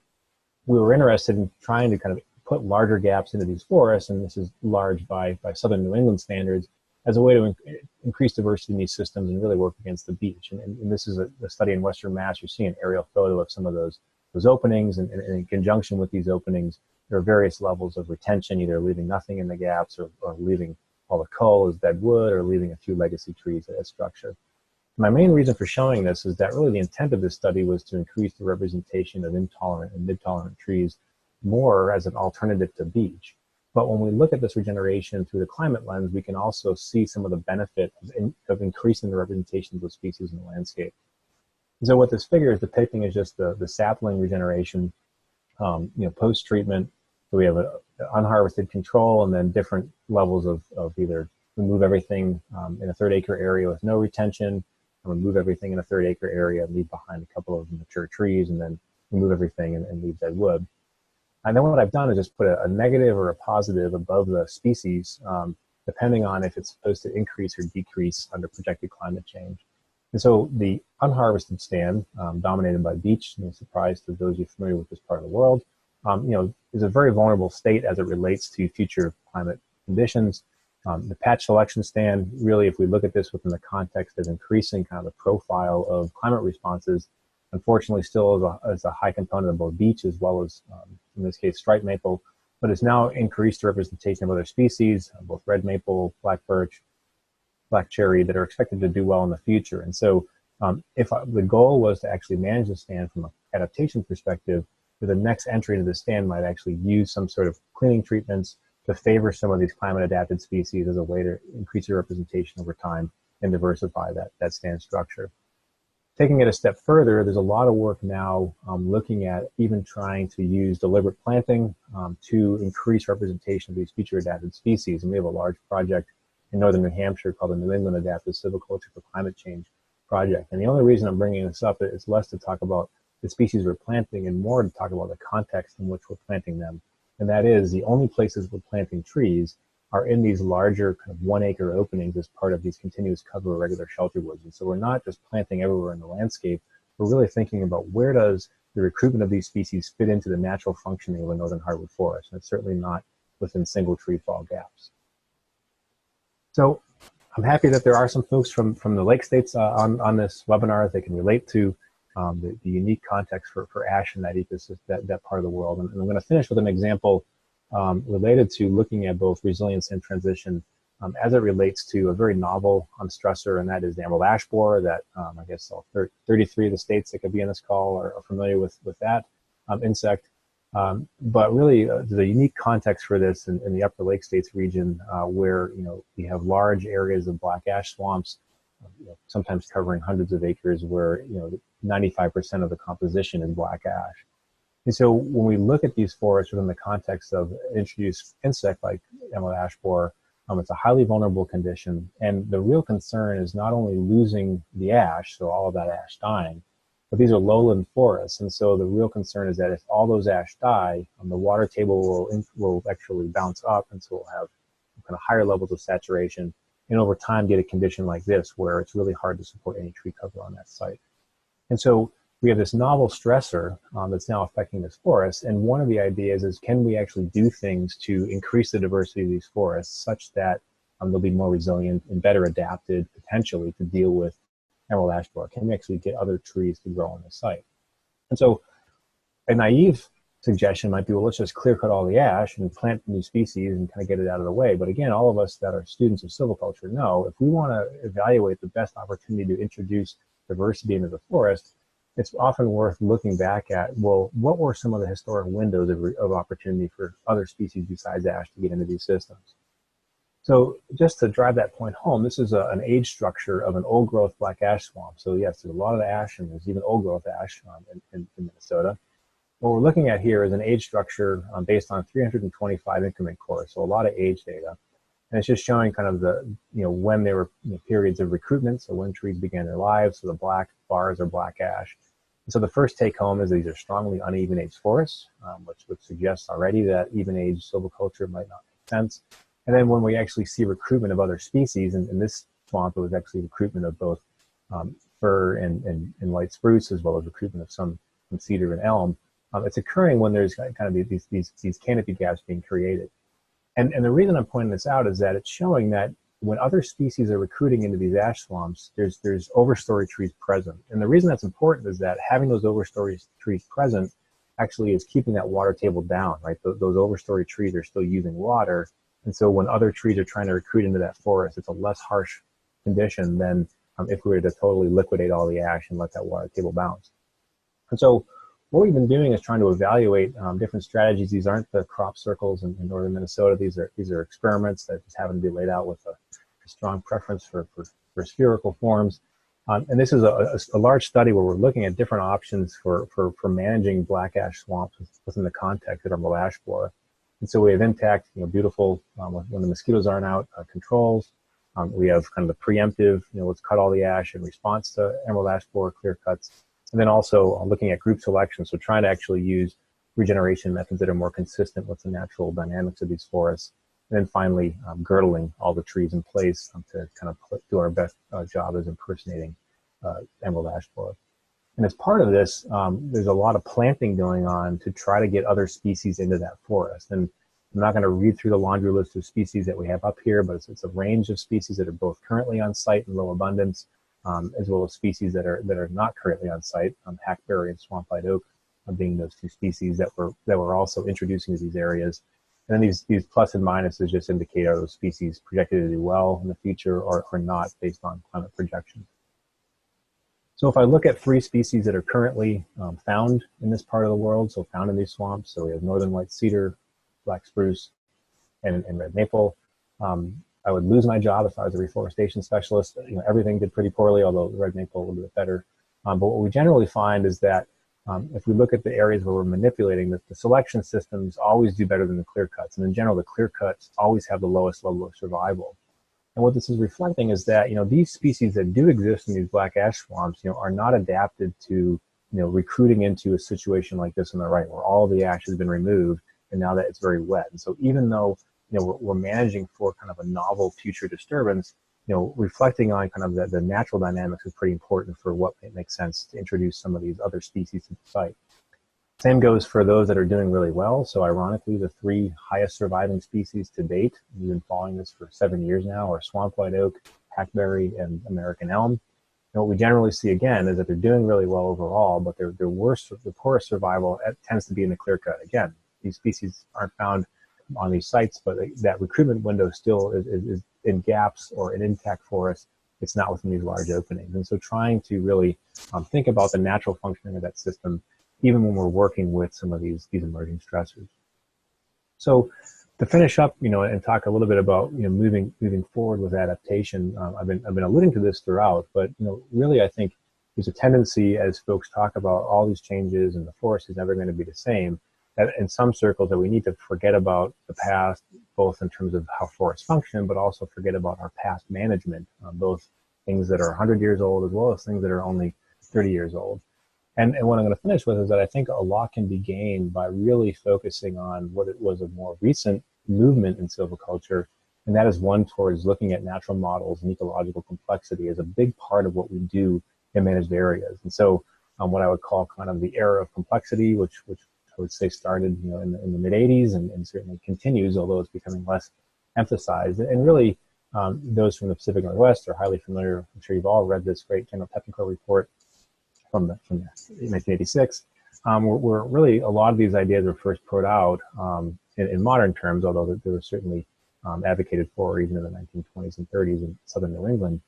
we were interested in trying to kind of put larger gaps into these forests, and this is large by southern New England standards, as a way to increase diversity in these systems and really work against the beech. And this is a study in Western Mass. You see an aerial photo of some of those openings, and in conjunction with these openings, there are various levels of retention, either leaving nothing in the gaps or leaving all the cull as dead wood or leaving a few legacy trees as structure. My main reason for showing this is that really the intent of this study was to increase the representation of intolerant and mid-tolerant trees more as an alternative to beech. But when we look at this regeneration through the climate lens, we can also see some of the benefit of increasing the representation of those species in the landscape. And so what this figure is depicting is just the sapling regeneration, post-treatment. So we have an unharvested control and then different levels of either remove everything in a 3rd acre area with no retention, remove everything in a 3rd acre area, leave behind a couple of mature trees, and then remove everything and leave dead wood. And then what I've done is just put a negative or a positive above the species, depending on if it's supposed to increase or decrease under projected climate change. And so the unharvested stand, dominated by beech, no surprise to those of you familiar with this part of the world, is a very vulnerable state as it relates to future climate conditions. The patch selection stand, really, if we look at this within the context of increasing kind of the profile of climate responses, unfortunately still is a high component of both beech as well as, in this case, striped maple, but it's now increased the representation of other species, both red maple, black birch, black cherry, that are expected to do well in the future. And so if the goal was to actually manage the stand from an adaptation perspective, the next entry into the stand might actually use some sort of cleaning treatments to favor some of these climate adapted species as a way to increase their representation over time and diversify that stand structure. Taking it a step further, there's a lot of work now looking at even trying to use deliberate planting to increase representation of these future adapted species. And we have a large project in northern New Hampshire called the New England Adaptive Silviculture for Climate Change project. And the only reason I'm bringing this up is less to talk about the species we're planting and more to talk about the context in which we're planting them. And that is, the only places we're planting trees are in these larger kind of 1 acre openings as part of these continuous cover or regular shelter woods. And so we're not just planting everywhere in the landscape, we're really thinking about where does the recruitment of these species fit into the natural functioning of a northern hardwood forest. And it's certainly not within single tree fall gaps. So I'm happy that there are some folks from the Lake States on this webinar that can relate to the unique context for ash in that ecosystem, that part of the world. And I'm going to finish with an example related to looking at both resilience and transition as it relates to a very novel stressor, and that is the emerald ash borer that I guess 33 of the states that could be on this call are familiar with that insect. But really, the unique context for this in the Upper Lake States region, where we have large areas of black ash swamps, sometimes covering hundreds of acres, where 95% of the composition is black ash. And so when we look at these forests within the context of introduced insect like emerald ash borer, it's a highly vulnerable condition. And the real concern is not only losing the ash, so all of that ash dying, but these are lowland forests. And so the real concern is that if all those ash die, the water table will actually bounce up, and so we'll have kind of higher levels of saturation, and over time get a condition like this where it's really hard to support any tree cover on that site. And so we have this novel stressor that's now affecting this forest, and one of the ideas is, can we actually do things to increase the diversity of these forests such that they'll be more resilient and better adapted potentially to deal with emerald ash borer? Can we actually get other trees to grow on the site? And so a naive suggestion might be, well, let's just clear cut all the ash and plant new species and kind of get it out of the way. But again, all of us that are students of silviculture know if we want to evaluate the best opportunity to introduce diversity into the forest, it's often worth looking back at, well, what were some of the historic windows of opportunity for other species besides ash to get into these systems? So just to drive that point home, this is an age structure of an old growth black ash swamp. So yes, there's a lot of ash, and there's even old growth ash in Minnesota. What we're looking at here is an age structure based on 325 increment cores, so a lot of age data. And it's just showing kind of the, when there were periods of recruitment, so when trees began their lives, so the black bars are black ash. And so the first take home is these are strongly uneven age forests, which suggests already that even age silviculture might not make sense. And then when we actually see recruitment of other species, and in this swamp, it was actually recruitment of both fir and light spruce, as well as recruitment of some cedar and elm. It's occurring when there's kind of these canopy gaps being created. And the reason I'm pointing this out is that it's showing that when other species are recruiting into these ash swamps, there's overstory trees present. And the reason that's important is that having those overstory trees present actually is keeping that water table down, right? Those overstory trees are still using water. And so when other trees are trying to recruit into that forest, it's a less harsh condition than if we were to totally liquidate all the ash and let that water table bounce. And so what we've been doing is trying to evaluate different strategies. These aren't the crop circles in northern Minnesota. These are experiments that just happen to be laid out with a strong preference for spherical forms. And this is a large study where we're looking at different options for managing black ash swamps within the context of emerald ash borer. And so we have intact, beautiful, when the mosquitoes aren't out, controls. We have kind of the preemptive, let's cut all the ash in response to emerald ash borer clear cuts. And then also looking at group selection, so trying to actually use regeneration methods that are more consistent with the natural dynamics of these forests. And then finally, girdling all the trees in place to kind of do our best job as impersonating emerald ash borer. And as part of this, there's a lot of planting going on to try to get other species into that forest. And I'm not going to read through the laundry list of species that we have up here, but it's a range of species that are both currently on site in low abundance, as well as species that are not currently on site, hackberry and swamp-white oak being those two species that we're also introducing to these areas. And then these plus and minuses just indicate are those species projected to do well in the future or not based on climate projections. So if I look at 3 species that are currently found in this part of the world, so found in these swamps, so we have northern white cedar, black spruce, and red maple. I would lose my job if I was a reforestation specialist. Everything did pretty poorly, although the red maple a little bit better. But what we generally find is that if we look at the areas where we're manipulating, the selection systems always do better than the clear cuts. And in general, the clear cuts always have the lowest level of survival. And what this is reflecting is that, these species that do exist in these black ash swamps, are not adapted to, recruiting into a situation like this on the right, where all the ash has been removed and now that it's very wet. And so even though, we're managing for kind of a novel future disturbance, reflecting on kind of the natural dynamics is pretty important for what makes sense to introduce some of these other species to the site. Same goes for those that are doing really well. So ironically, the 3 highest surviving species to date, we've been following this for 7 years now, are swamp-white oak, hackberry, and American elm. And what we generally see again is that they're doing really well overall, but their poorest survival tends to be in the clear cut. Again, these species aren't found on these sites, but that recruitment window still is in gaps or in intact forest. It's not within these large openings. And so trying to really think about the natural functioning of that system, even when we're working with some of these emerging stressors. So to finish up, and talk a little bit about, moving forward with adaptation, I've been alluding to this throughout, but, really I think there's a tendency as folks talk about all these changes and the forest is never going to be the same, that in some circles that we need to forget about the past, both in terms of how forests function, but also forget about our past management, both things that are 100 years old as well as things that are only 30 years old. And what I'm going to finish with is that I think a lot can be gained by really focusing on what it was a more recent movement in silviculture, and that is one towards looking at natural models and ecological complexity as a big part of what we do in managed areas. And so what I would call kind of the era of complexity, which I would say started in the mid 80s and certainly continues, although it's becoming less emphasized. And really, those from the Pacific Northwest are highly familiar. I'm sure you've all read this great general technical report from 1986, where really a lot of these ideas were first put out in modern terms, although they were certainly advocated for even in the 1920s and 30s in southern New England.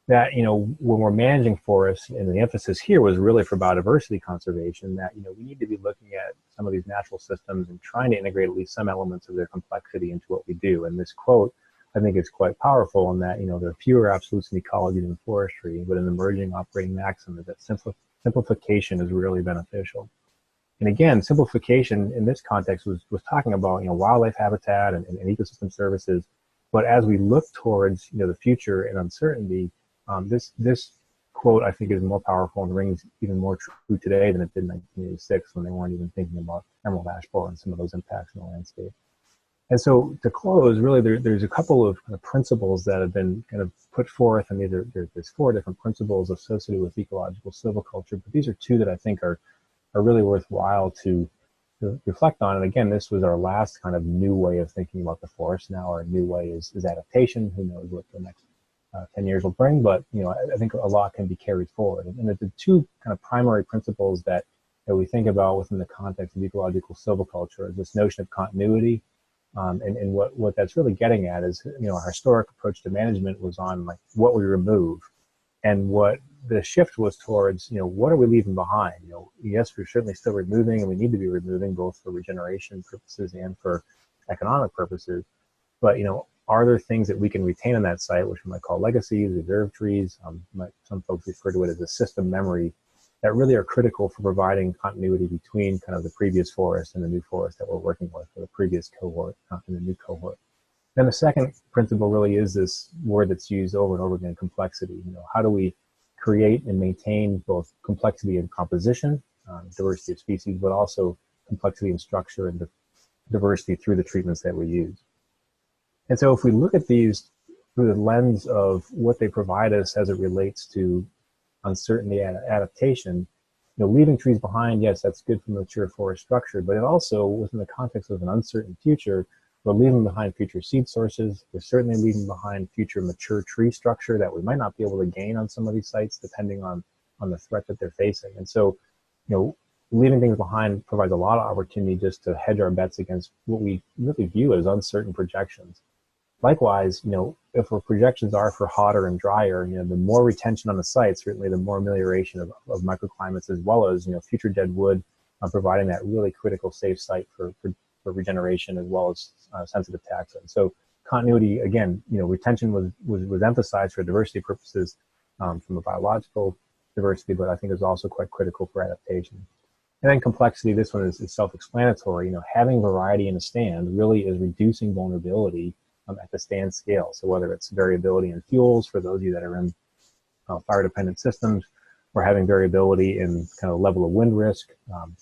That, when we're managing forests, and the emphasis here was really for biodiversity conservation, that, we need to be looking at some of these natural systems and trying to integrate at least some elements of their complexity into what we do. And this quote, I think, is quite powerful in that, there are fewer absolutes in ecology than forestry, but an emerging operating maxim is that simplification is really beneficial. And again, simplification in this context was talking about, wildlife habitat and ecosystem services. But as we look towards, the future and uncertainty, this quote, I think, is more powerful and rings even more true today than it did in 1986, when they weren't even thinking about emerald ash borer and some of those impacts in the landscape. And so to close, really, there's a couple of kind of principles that have been kind of put forth. I mean, there's 4 different principles associated with ecological silviculture, but these are 2 that I think are really worthwhile to reflect on. And again, this was our last kind of new way of thinking about the forest. Now our new way is adaptation. Who knows what the next 10 years will bring, but I think a lot can be carried forward. And the 2 kind of primary principles that we think about within the context of ecological silviculture is this notion of continuity. And what that's really getting at is, our historic approach to management was on like what we remove, and what the shift was towards, what are we leaving behind? Yes, we're certainly still removing, and we need to be removing both for regeneration purposes and for economic purposes. But, are there things that we can retain on that site, which we might call legacies, reserve trees? Some folks refer to it as a system memory, that really are critical for providing continuity between kind of the previous forest and the new forest that we're working with, or the previous cohort and the new cohort. Then the second principle really is this word that's used over and over again, complexity. How do we create and maintain both complexity in composition, diversity of species, but also complexity in structure and diversity through the treatments that we use. And so if we look at these through the lens of what they provide us as it relates to uncertainty and adaptation, leaving trees behind, yes, that's good for mature forest structure, but it also, within the context of an uncertain future, we're leaving behind future seed sources. We're certainly leaving behind future mature tree structure that we might not be able to gain on some of these sites, depending on the threat that they're facing. And so, leaving things behind provides a lot of opportunity just to hedge our bets against what we really view as uncertain projections. Likewise, if our projections are for hotter and drier, the more retention on the site, certainly the more amelioration of microclimates, as well as, future dead wood, providing that really critical safe site for regeneration, as well as sensitive taxa. So continuity, again, retention was emphasized for diversity purposes, from a biological diversity, but I think is also quite critical for adaptation. And then complexity, this one is self-explanatory. Having variety in a stand really is reducing vulnerability at the stand scale. So whether it's variability in fuels for those of you that are in fire-dependent systems, or having variability in kind of level of wind risk,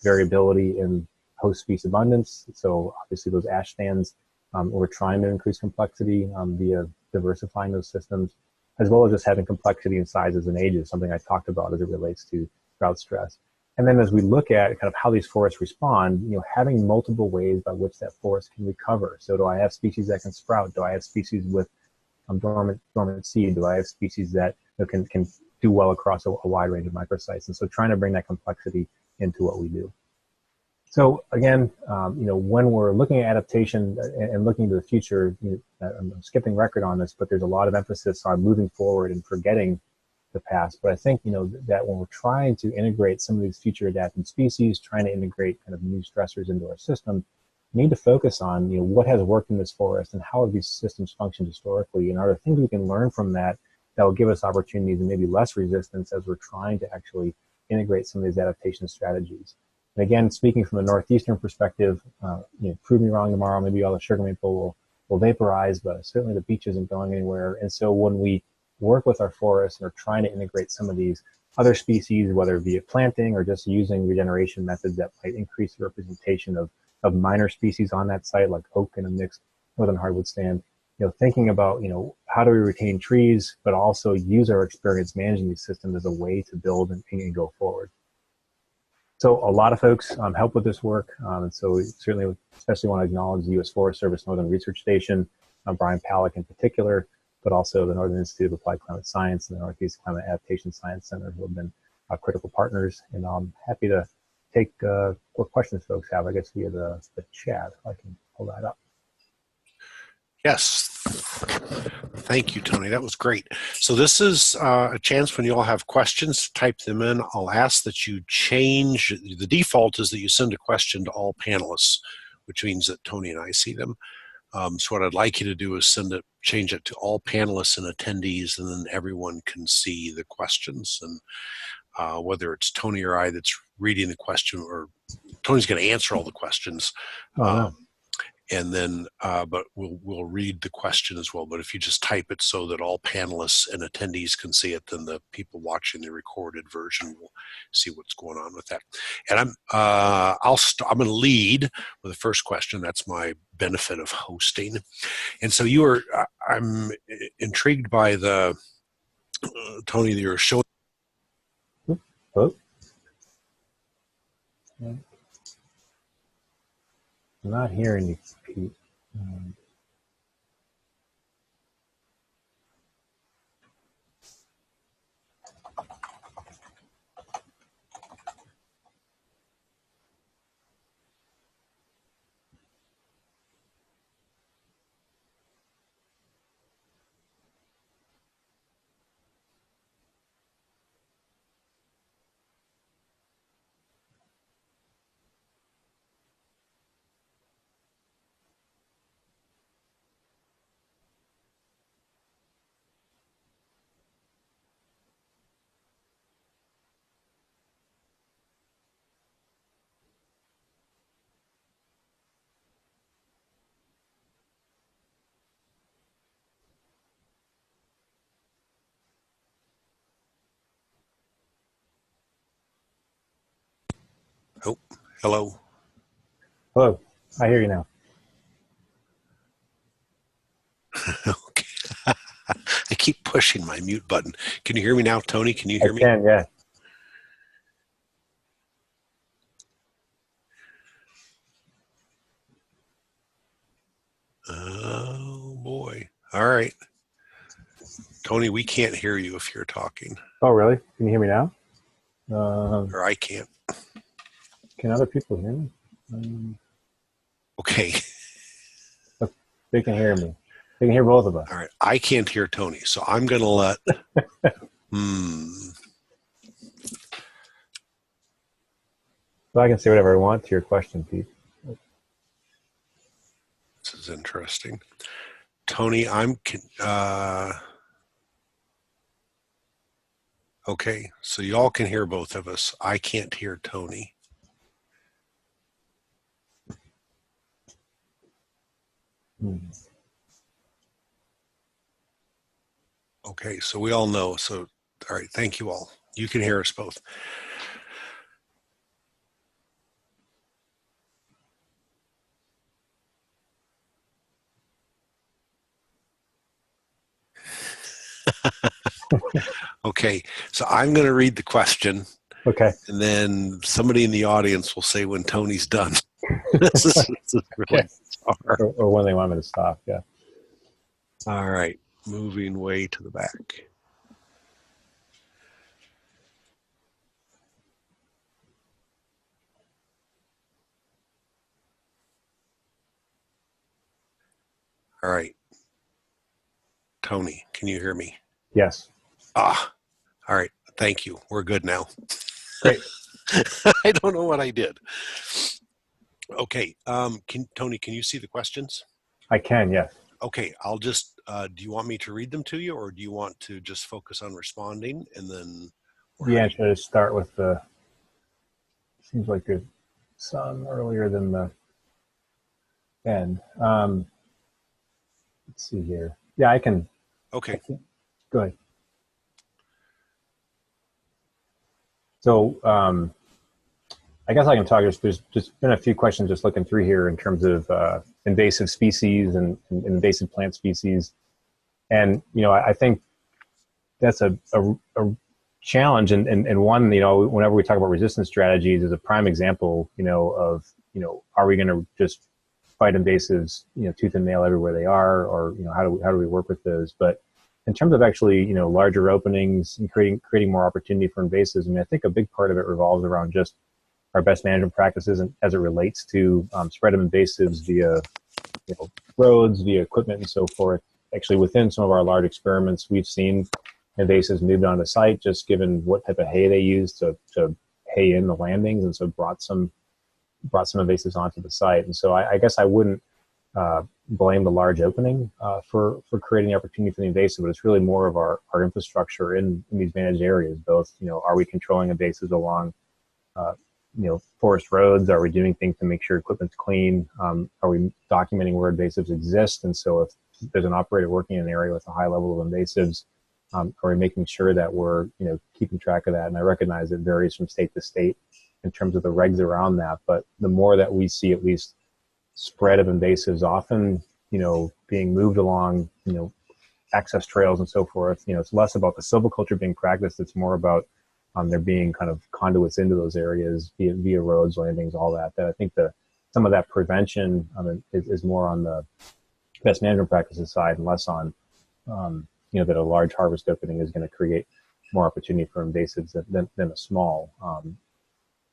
variability in host species abundance. So obviously those ash stands, we're trying to increase complexity via diversifying those systems, as well as just having complexity in sizes and ages, something I talked about as it relates to drought stress. And then as we look at kind of how these forests respond, having multiple ways by which that forest can recover. So do I have species that can sprout? Do I have species with dormant seed? Do I have species that can do well across a wide range of microsites? And so trying to bring that complexity into what we do. So again, when we're looking at adaptation and looking to the future, I'm skipping record on this, but there's a lot of emphasis on moving forward and forgetting the past. But I think, that when we're trying to integrate some of these future adapted species, trying to integrate kind of new stressors into our system, we need to focus on, what has worked in this forest and how have these systems functioned historically, and are there things we can learn from that will give us opportunities and maybe less resistance as we're trying to actually integrate some of these adaptation strategies. And again, speaking from a northeastern perspective, prove me wrong tomorrow, maybe all the sugar maple will vaporize, but certainly the beach isn't going anywhere. And so when we work with our forests and are trying to integrate some of these other species, whether via planting or just using regeneration methods that might increase the representation of minor species on that site, like oak and a mixed northern hardwood stand, thinking about, how do we retain trees, but also use our experience managing these systems as a way to build and go forward. So a lot of folks help with this work. And so we certainly especially want to acknowledge the U.S. Forest Service Northern Research Station, Brian Palick in particular, but also the Northern Institute of Applied Climate Science and the Northeast Climate Adaptation Science Center, who have been critical partners. And I'm happy to take what questions folks have, I guess, via the chat, if I can pull that up. Yes. Thank you, Tony. That was great. So this is a chance when you all have questions to type them in. I'll ask that you change, the default is that you send a question to all panelists, which means that Tony and I see them. So what I'd like you to do is change it to all panelists and attendees, and then everyone can see the questions. And whether it's Tony or I that's reading the question, or Tony's going to answer all the questions. And then, but we'll read the question as well. But if you just type it so that all panelists and attendees can see it, then the people watching the recorded version will see what's going on with that. And I'm going to lead with the first question. That's my benefit of hosting. And so I'm intrigued by the Tony that you're showing. Oh. I'm not hearing you, Pete. Oh, hello. Hello, I hear you now. Okay. I keep pushing my mute button. Can you hear me now, Tony? Can you hear me? I can, yeah. All right. Tony, we can't hear you if you're talking. Oh, really? Can you hear me now? Or I can't. Can other people hear me? Okay. They can hear me. They can hear both of us. All right. I can't hear Tony, so I'm going to let... So I can say whatever I want to your question, Pete. This is interesting. Tony, okay, so y'all can hear both of us. I can't hear Tony. Okay, so we all know. So, all right, thank you all. You can hear us both. Okay, so I'm going to read the question. Okay. And then somebody in the audience will say when Tony's done. This is really bizarre. Or when they want me to stop, yeah. All right, moving way to the back. All right. Tony, can you hear me? Yes. All right. Thank you. We're good now. Great. I don't know what I did. Okay. Tony, can you see the questions? I can, yes. Okay. I'll just, do you want me to read them to you, or do you want to just focus on responding and then? Yeah, should I start with the, seems like there's some earlier than the end. Let's see here. Yeah, I can. Okay. Go ahead. So I guess I can talk. There's just been a few questions just looking through here in terms of invasive species and invasive plant species. And, I think that's a challenge. And one, whenever we talk about resistance strategies is a prime example, of, are we going to just fight invasives, tooth and nail everywhere they are, or, how do we work with those? But in terms of actually, larger openings and creating more opportunity for invasives, I mean, I think a big part of it revolves around just our best management practices and as it relates to spread of invasives via roads, via equipment, and so forth. Actually, within some of our large experiments, we've seen invasives moved onto site just given what type of hay they use to hay in the landings, and so brought some invasives onto the site. And so I guess I wouldn't blame the large opening for creating the opportunity for the invasive, but it's really more of our infrastructure in these managed areas. Both, are we controlling invasives along forest roads? Are we doing things to make sure equipment's clean? Are we documenting where invasives exist? And so if there's an operator working in an area with a high level of invasives, are we making sure that we're, keeping track of that? And I recognize it varies from state to state in terms of the regs around that. But the more that we see at least spread of invasives often, being moved along, access trails and so forth, it's less about the silviculture being practiced. It's more about there being kind of conduits into those areas via roads, landings, all that. That I think some of that prevention is more on the best management practices side and less on, that a large harvest opening is going to create more opportunity for invasives than a small.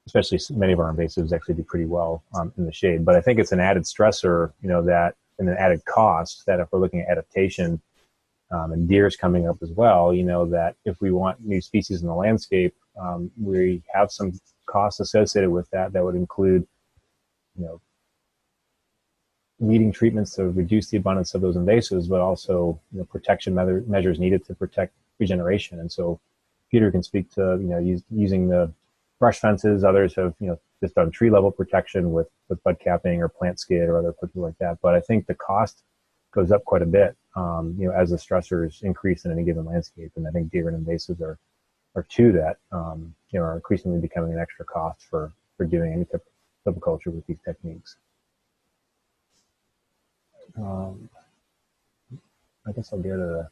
Especially many of our invasives actually do pretty well in the shade. But I think it's an added stressor, that and an added cost that if we're looking at adaptation, and deer's coming up as well, that if we want new species in the landscape, we have some costs associated with that would include, weeding treatments to reduce the abundance of those invasives, but also protection measures needed to protect regeneration. And so Peter can speak to using the brush fences. Others have just done tree level protection with bud capping or plant skid or other equipment like that. But I think the cost goes up quite a bit as the stressors increase in any given landscape. And I think deer and invasives are two that are increasingly becoming an extra cost for doing any type of silviculture with these techniques. I guess I'll go to the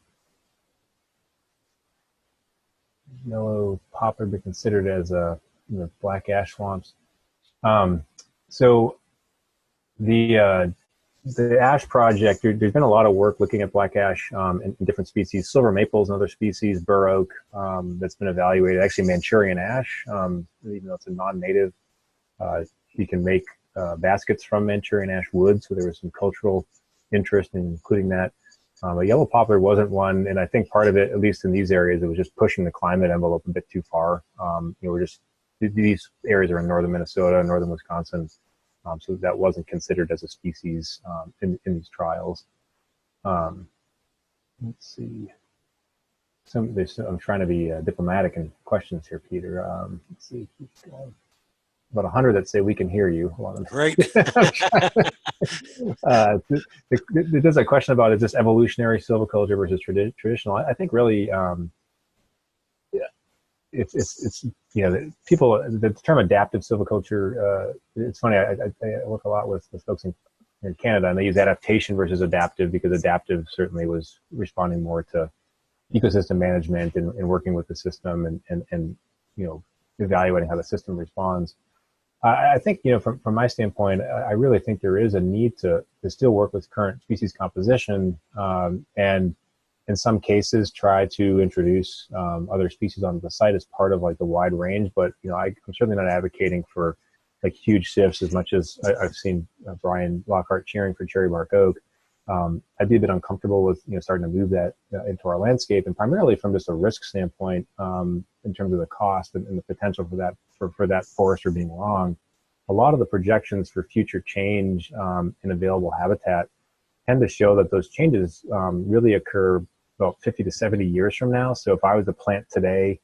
yellow poplar be considered as black ash swamps. So the the ash project, there's been a lot of work looking at black ash in different species, silver maples and other species, bur oak, that's been evaluated. Actually, Manchurian ash, even though it's a non-native, you can make baskets from Manchurian ash wood. So there was some cultural interest in including that. A yellow poplar wasn't one, and I think part of it, at least in these areas, it was just pushing the climate envelope a bit too far. We're just, these areas are in northern Minnesota, northern Wisconsin, so that wasn't considered as a species in these trials. Let's see. I'm trying to be diplomatic in questions here, Peter. Let's see. Keep going. About 100 that say we can hear you. Right. There's a question about, is this evolutionary silviculture versus traditional? I think really, it's people, the term adaptive silviculture, it's funny, I work a lot with folks in Canada, and they use adaptation versus adaptive, because adaptive certainly was responding more to ecosystem management and working with the system and evaluating how the system responds. I think, from my standpoint, I really think there is a need to still work with current species composition, and in some cases try to introduce other species onto the site as part of like the wide range. But I'm certainly not advocating for like huge shifts, as much as I've seen Brian Lockhart cheering for cherry bark oak. I'd be a bit uncomfortable with starting to move that into our landscape, and primarily from just a risk standpoint, in terms of the cost and the potential for that forester being wrong. A lot of the projections for future change in available habitat tend to show that those changes really occur about 50 to 70 years from now. So if I was to plant today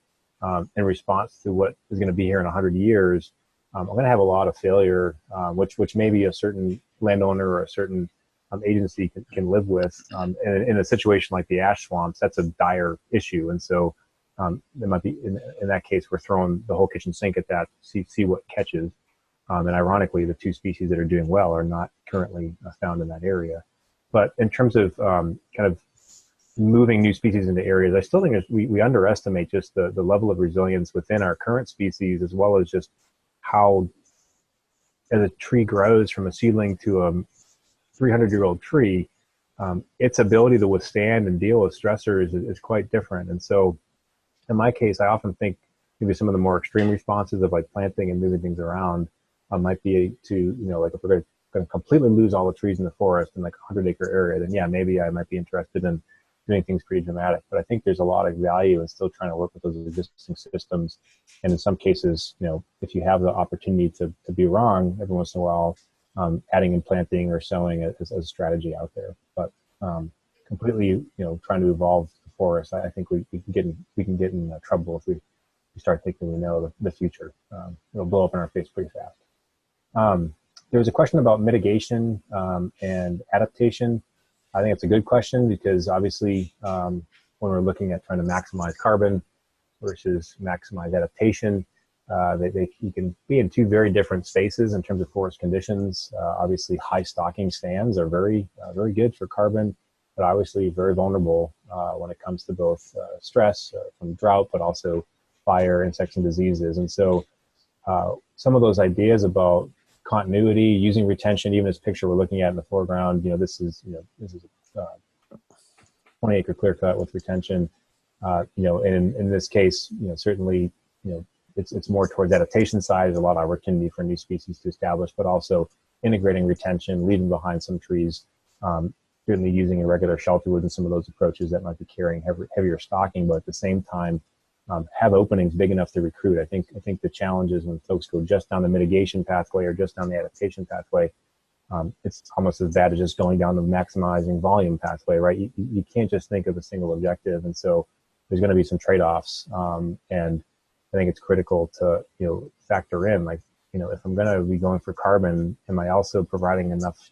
in response to what is going to be here in 100 years, I'm going to have a lot of failure, which maybe a certain landowner or a certain agency can live with. In a situation like the ash swamps, that's a dire issue. And so there might be, in that case, we're throwing the whole kitchen sink at that, see what catches. And ironically, the two species that are doing well are not currently found in that area. But in terms of kind of moving new species into areas, I still think we underestimate just the level of resilience within our current species, as well as just how, as a tree grows from a seedling to a 300-year-old tree, its ability to withstand and deal with stressors is quite different. And so in my case, I often think maybe some of the more extreme responses of like planting and moving things around might be to, like if we're going to completely lose all the trees in the forest in like a 100-acre area, then yeah, maybe I might be interested in doing things pretty dramatic. But I think there's a lot of value in still trying to work with those existing systems. And in some cases, if you have the opportunity to be wrong every once in a while, adding and planting or sowing as a strategy out there. But completely, trying to evolve the forest, I think we can get in trouble if we start thinking we know the future. It'll blow up in our face pretty fast. There was a question about mitigation and adaptation. I think it's a good question, because obviously when we're looking at trying to maximize carbon versus maximize adaptation, you can be in two very different spaces in terms of forest conditions. Obviously, high stocking stands are very good for carbon, but obviously very vulnerable when it comes to both stress from drought, but also fire, insects, and diseases. And so some of those ideas about continuity, using retention, even this picture we're looking at in the foreground, this is a 20-acre clear cut with retention. And in this case, certainly, it's more towards adaptation side. There's a lot of opportunity for new species to establish, but also integrating retention, leaving behind some trees, certainly using irregular shelter woods and some of those approaches that might be carrying heavier stocking, but at the same time, have openings big enough to recruit. I think the challenge is when folks go just down the mitigation pathway or just down the adaptation pathway, it's almost as bad as just going down the maximizing volume pathway, right? You can't just think of a single objective. And so there's going to be some trade-offs. And I think it's critical to, factor in, like, if I'm going to be going for carbon, am I also providing enough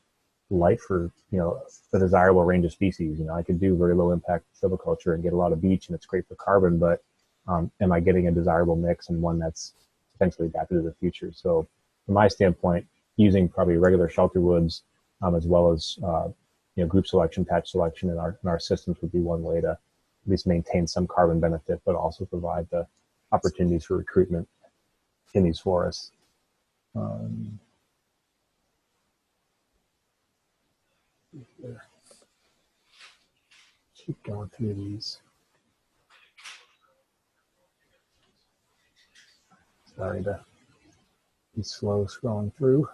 light for, the desirable range of species? I could do very low impact silviculture and get a lot of beech, and it's great for carbon, but am I getting a desirable mix and one that's potentially adapted to the future? So from my standpoint, using probably regular shelter woods, as well as, group selection, patch selection in our systems would be one way to at least maintain some carbon benefit, but also provide the opportunities for recruitment in these forests. Keep going through these. Sorry to be slow scrolling through.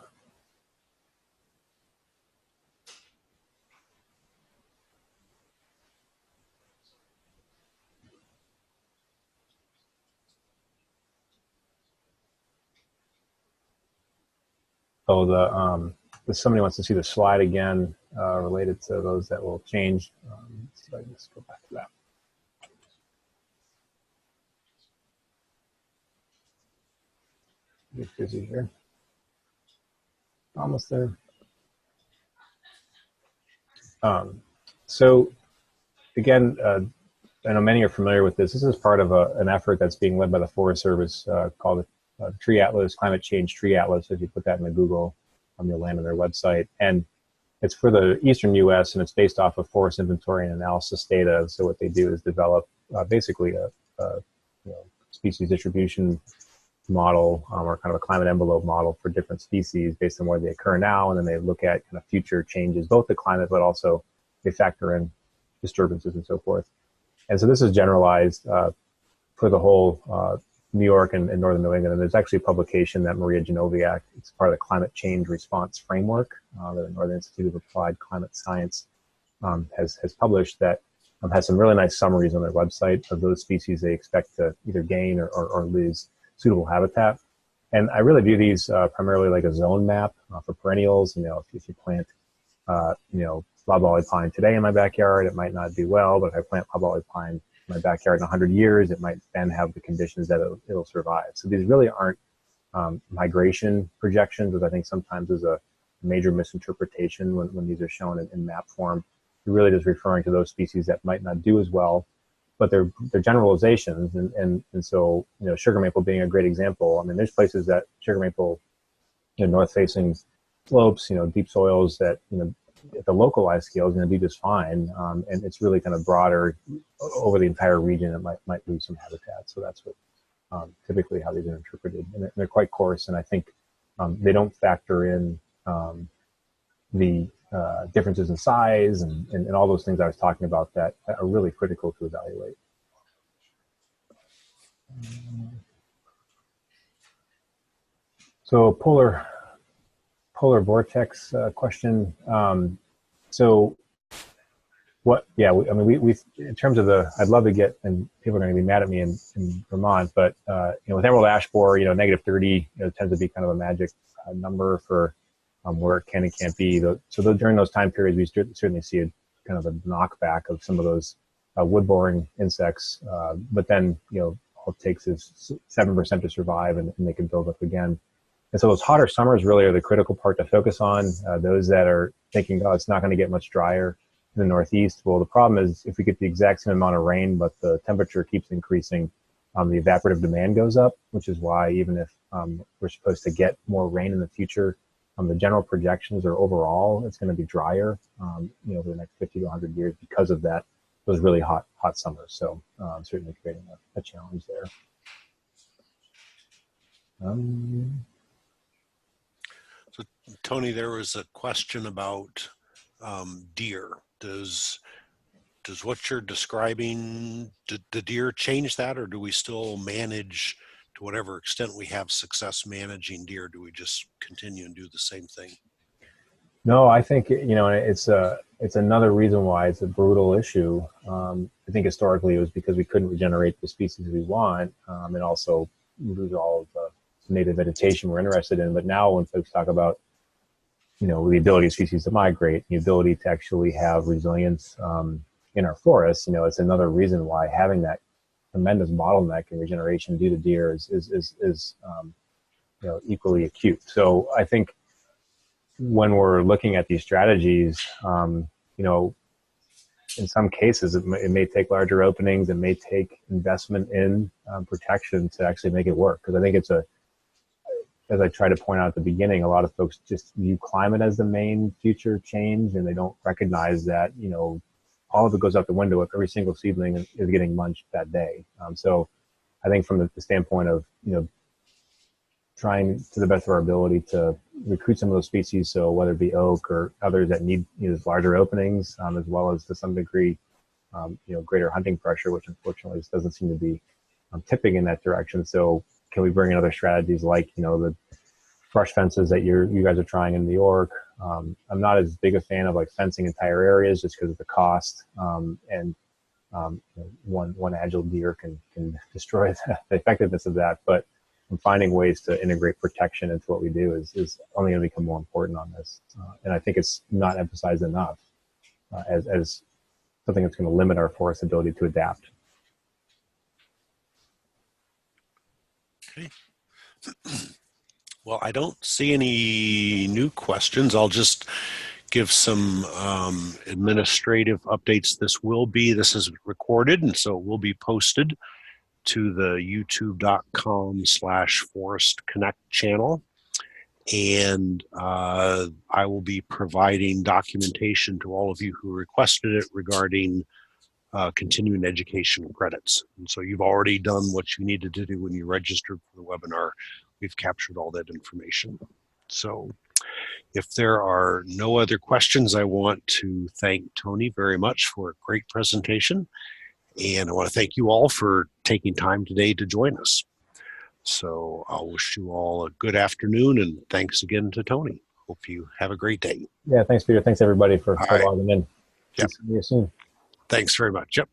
Oh, somebody wants to see the slide again related to those that will change. Let's see if I can just go back to that. Get busy here. Almost there. So again, I know many are familiar with this. This is part of an effort that's being led by the Forest Service called the Tree Atlas, Climate Change Tree Atlas. If you put that in the Google, you'll land on their website. And it's for the eastern U.S. and it's based off of forest inventory and analysis data. So what they do is develop basically a species distribution model or kind of a climate envelope model for different species based on where they occur now. And then they look at kind of future changes, both the climate, but also they factor in disturbances and so forth. And so this is generalized for the whole New York and northern New England. And there's actually a publication that Maria Genoviak, it's part of the Climate Change Response Framework that the Northern Institute of Applied Climate Science has published that has some really nice summaries on their website of those species they expect to either gain or lose suitable habitat. And I really view these primarily like a zone map for perennials. If you plant, loblolly pine today in my backyard, it might not do well, but if I plant loblolly pine in my backyard in 100 years, it might then have the conditions that it'll survive. So these really aren't migration projections, which I think sometimes is a major misinterpretation when these are shown in map form. You're really just referring to those species that might not do as well, but they're generalizations. And so, sugar maple being a great example. I mean, there's places that sugar maple, north-facing slopes, deep soils that, at the localized scale is going to do just fine. And it's really kind of broader over the entire region. It might lose some habitat. So that's what typically how these are interpreted. And they're quite coarse. And I think they don't factor in the differences in size and all those things I was talking about that are really critical to evaluate. So polar vortex question. So what, yeah, we in terms of I'd love to get, and people are going to be mad at me in Vermont, but, with emerald ash borer, -30, tends to be kind of a magic number for where it can and can't be. So during those time periods, we certainly see a kind of a knockback of some of those wood-boring insects. But then, all it takes is 7% to survive and they can build up again. And so those hotter summers really are the critical part to focus on. Those that are thinking, oh, it's not going to get much drier in the Northeast. Well, the problem is if we get the exact same amount of rain, but the temperature keeps increasing, the evaporative demand goes up, which is why even if we're supposed to get more rain in the future, the general projections are overall it's going to be drier, over the next 50 to 100 years because of those really hot summers. So certainly creating a challenge there. So Tony, there was a question about deer. Does what you're describing, do the deer change that, or do we still manage, to whatever extent we have success managing deer, do we just continue and do the same thing? No, I think, it's another reason why it's a brutal issue. I think historically it was because we couldn't regenerate the species we want, and also lose all of the native vegetation we're interested in. But now when folks talk about, the ability of species to migrate, the ability to actually have resilience in our forests, it's another reason why having that tremendous bottleneck in regeneration due to deer is equally acute. So I think when we're looking at these strategies, in some cases it may take larger openings, it may take investment in protection to actually make it work. Because I think as I try to point out at the beginning, a lot of folks just view climate as the main future change, and they don't recognize that, all of it goes out the window if every single seedling is getting munched that day. So I think from the standpoint of, trying to the best of our ability to, recruit some of those species. So whether it be oak or others that need larger openings, as well as to some degree, greater hunting pressure, which unfortunately doesn't seem to be tipping in that direction. So can we bring in other strategies like, the brush fences that you guys are trying in New York? I'm not as big a fan of like fencing entire areas just because of the cost. And one agile deer can destroy the effectiveness of that. But finding ways to integrate protection into what we do is only going to become more important on this. And I think it's not emphasized enough as something that's going to limit our forest's ability to adapt. Okay. Well, I don't see any new questions. I'll just give some administrative updates. This is recorded, and so it will be posted to the youtube.com/Forest Connect channel. And I will be providing documentation to all of you who requested it regarding continuing education credits. And so you've already done what you needed to do when you registered for the webinar. We've captured all that information. So if there are no other questions, I want to thank Tony very much for a great presentation. And I want to thank you all for taking time today to join us. So I'll wish you all a good afternoon, and thanks again to Tony. Hope you have a great day. Yeah, thanks, Peter. Thanks, everybody, for logging in. Yep. See you soon. Thanks very much. Yep.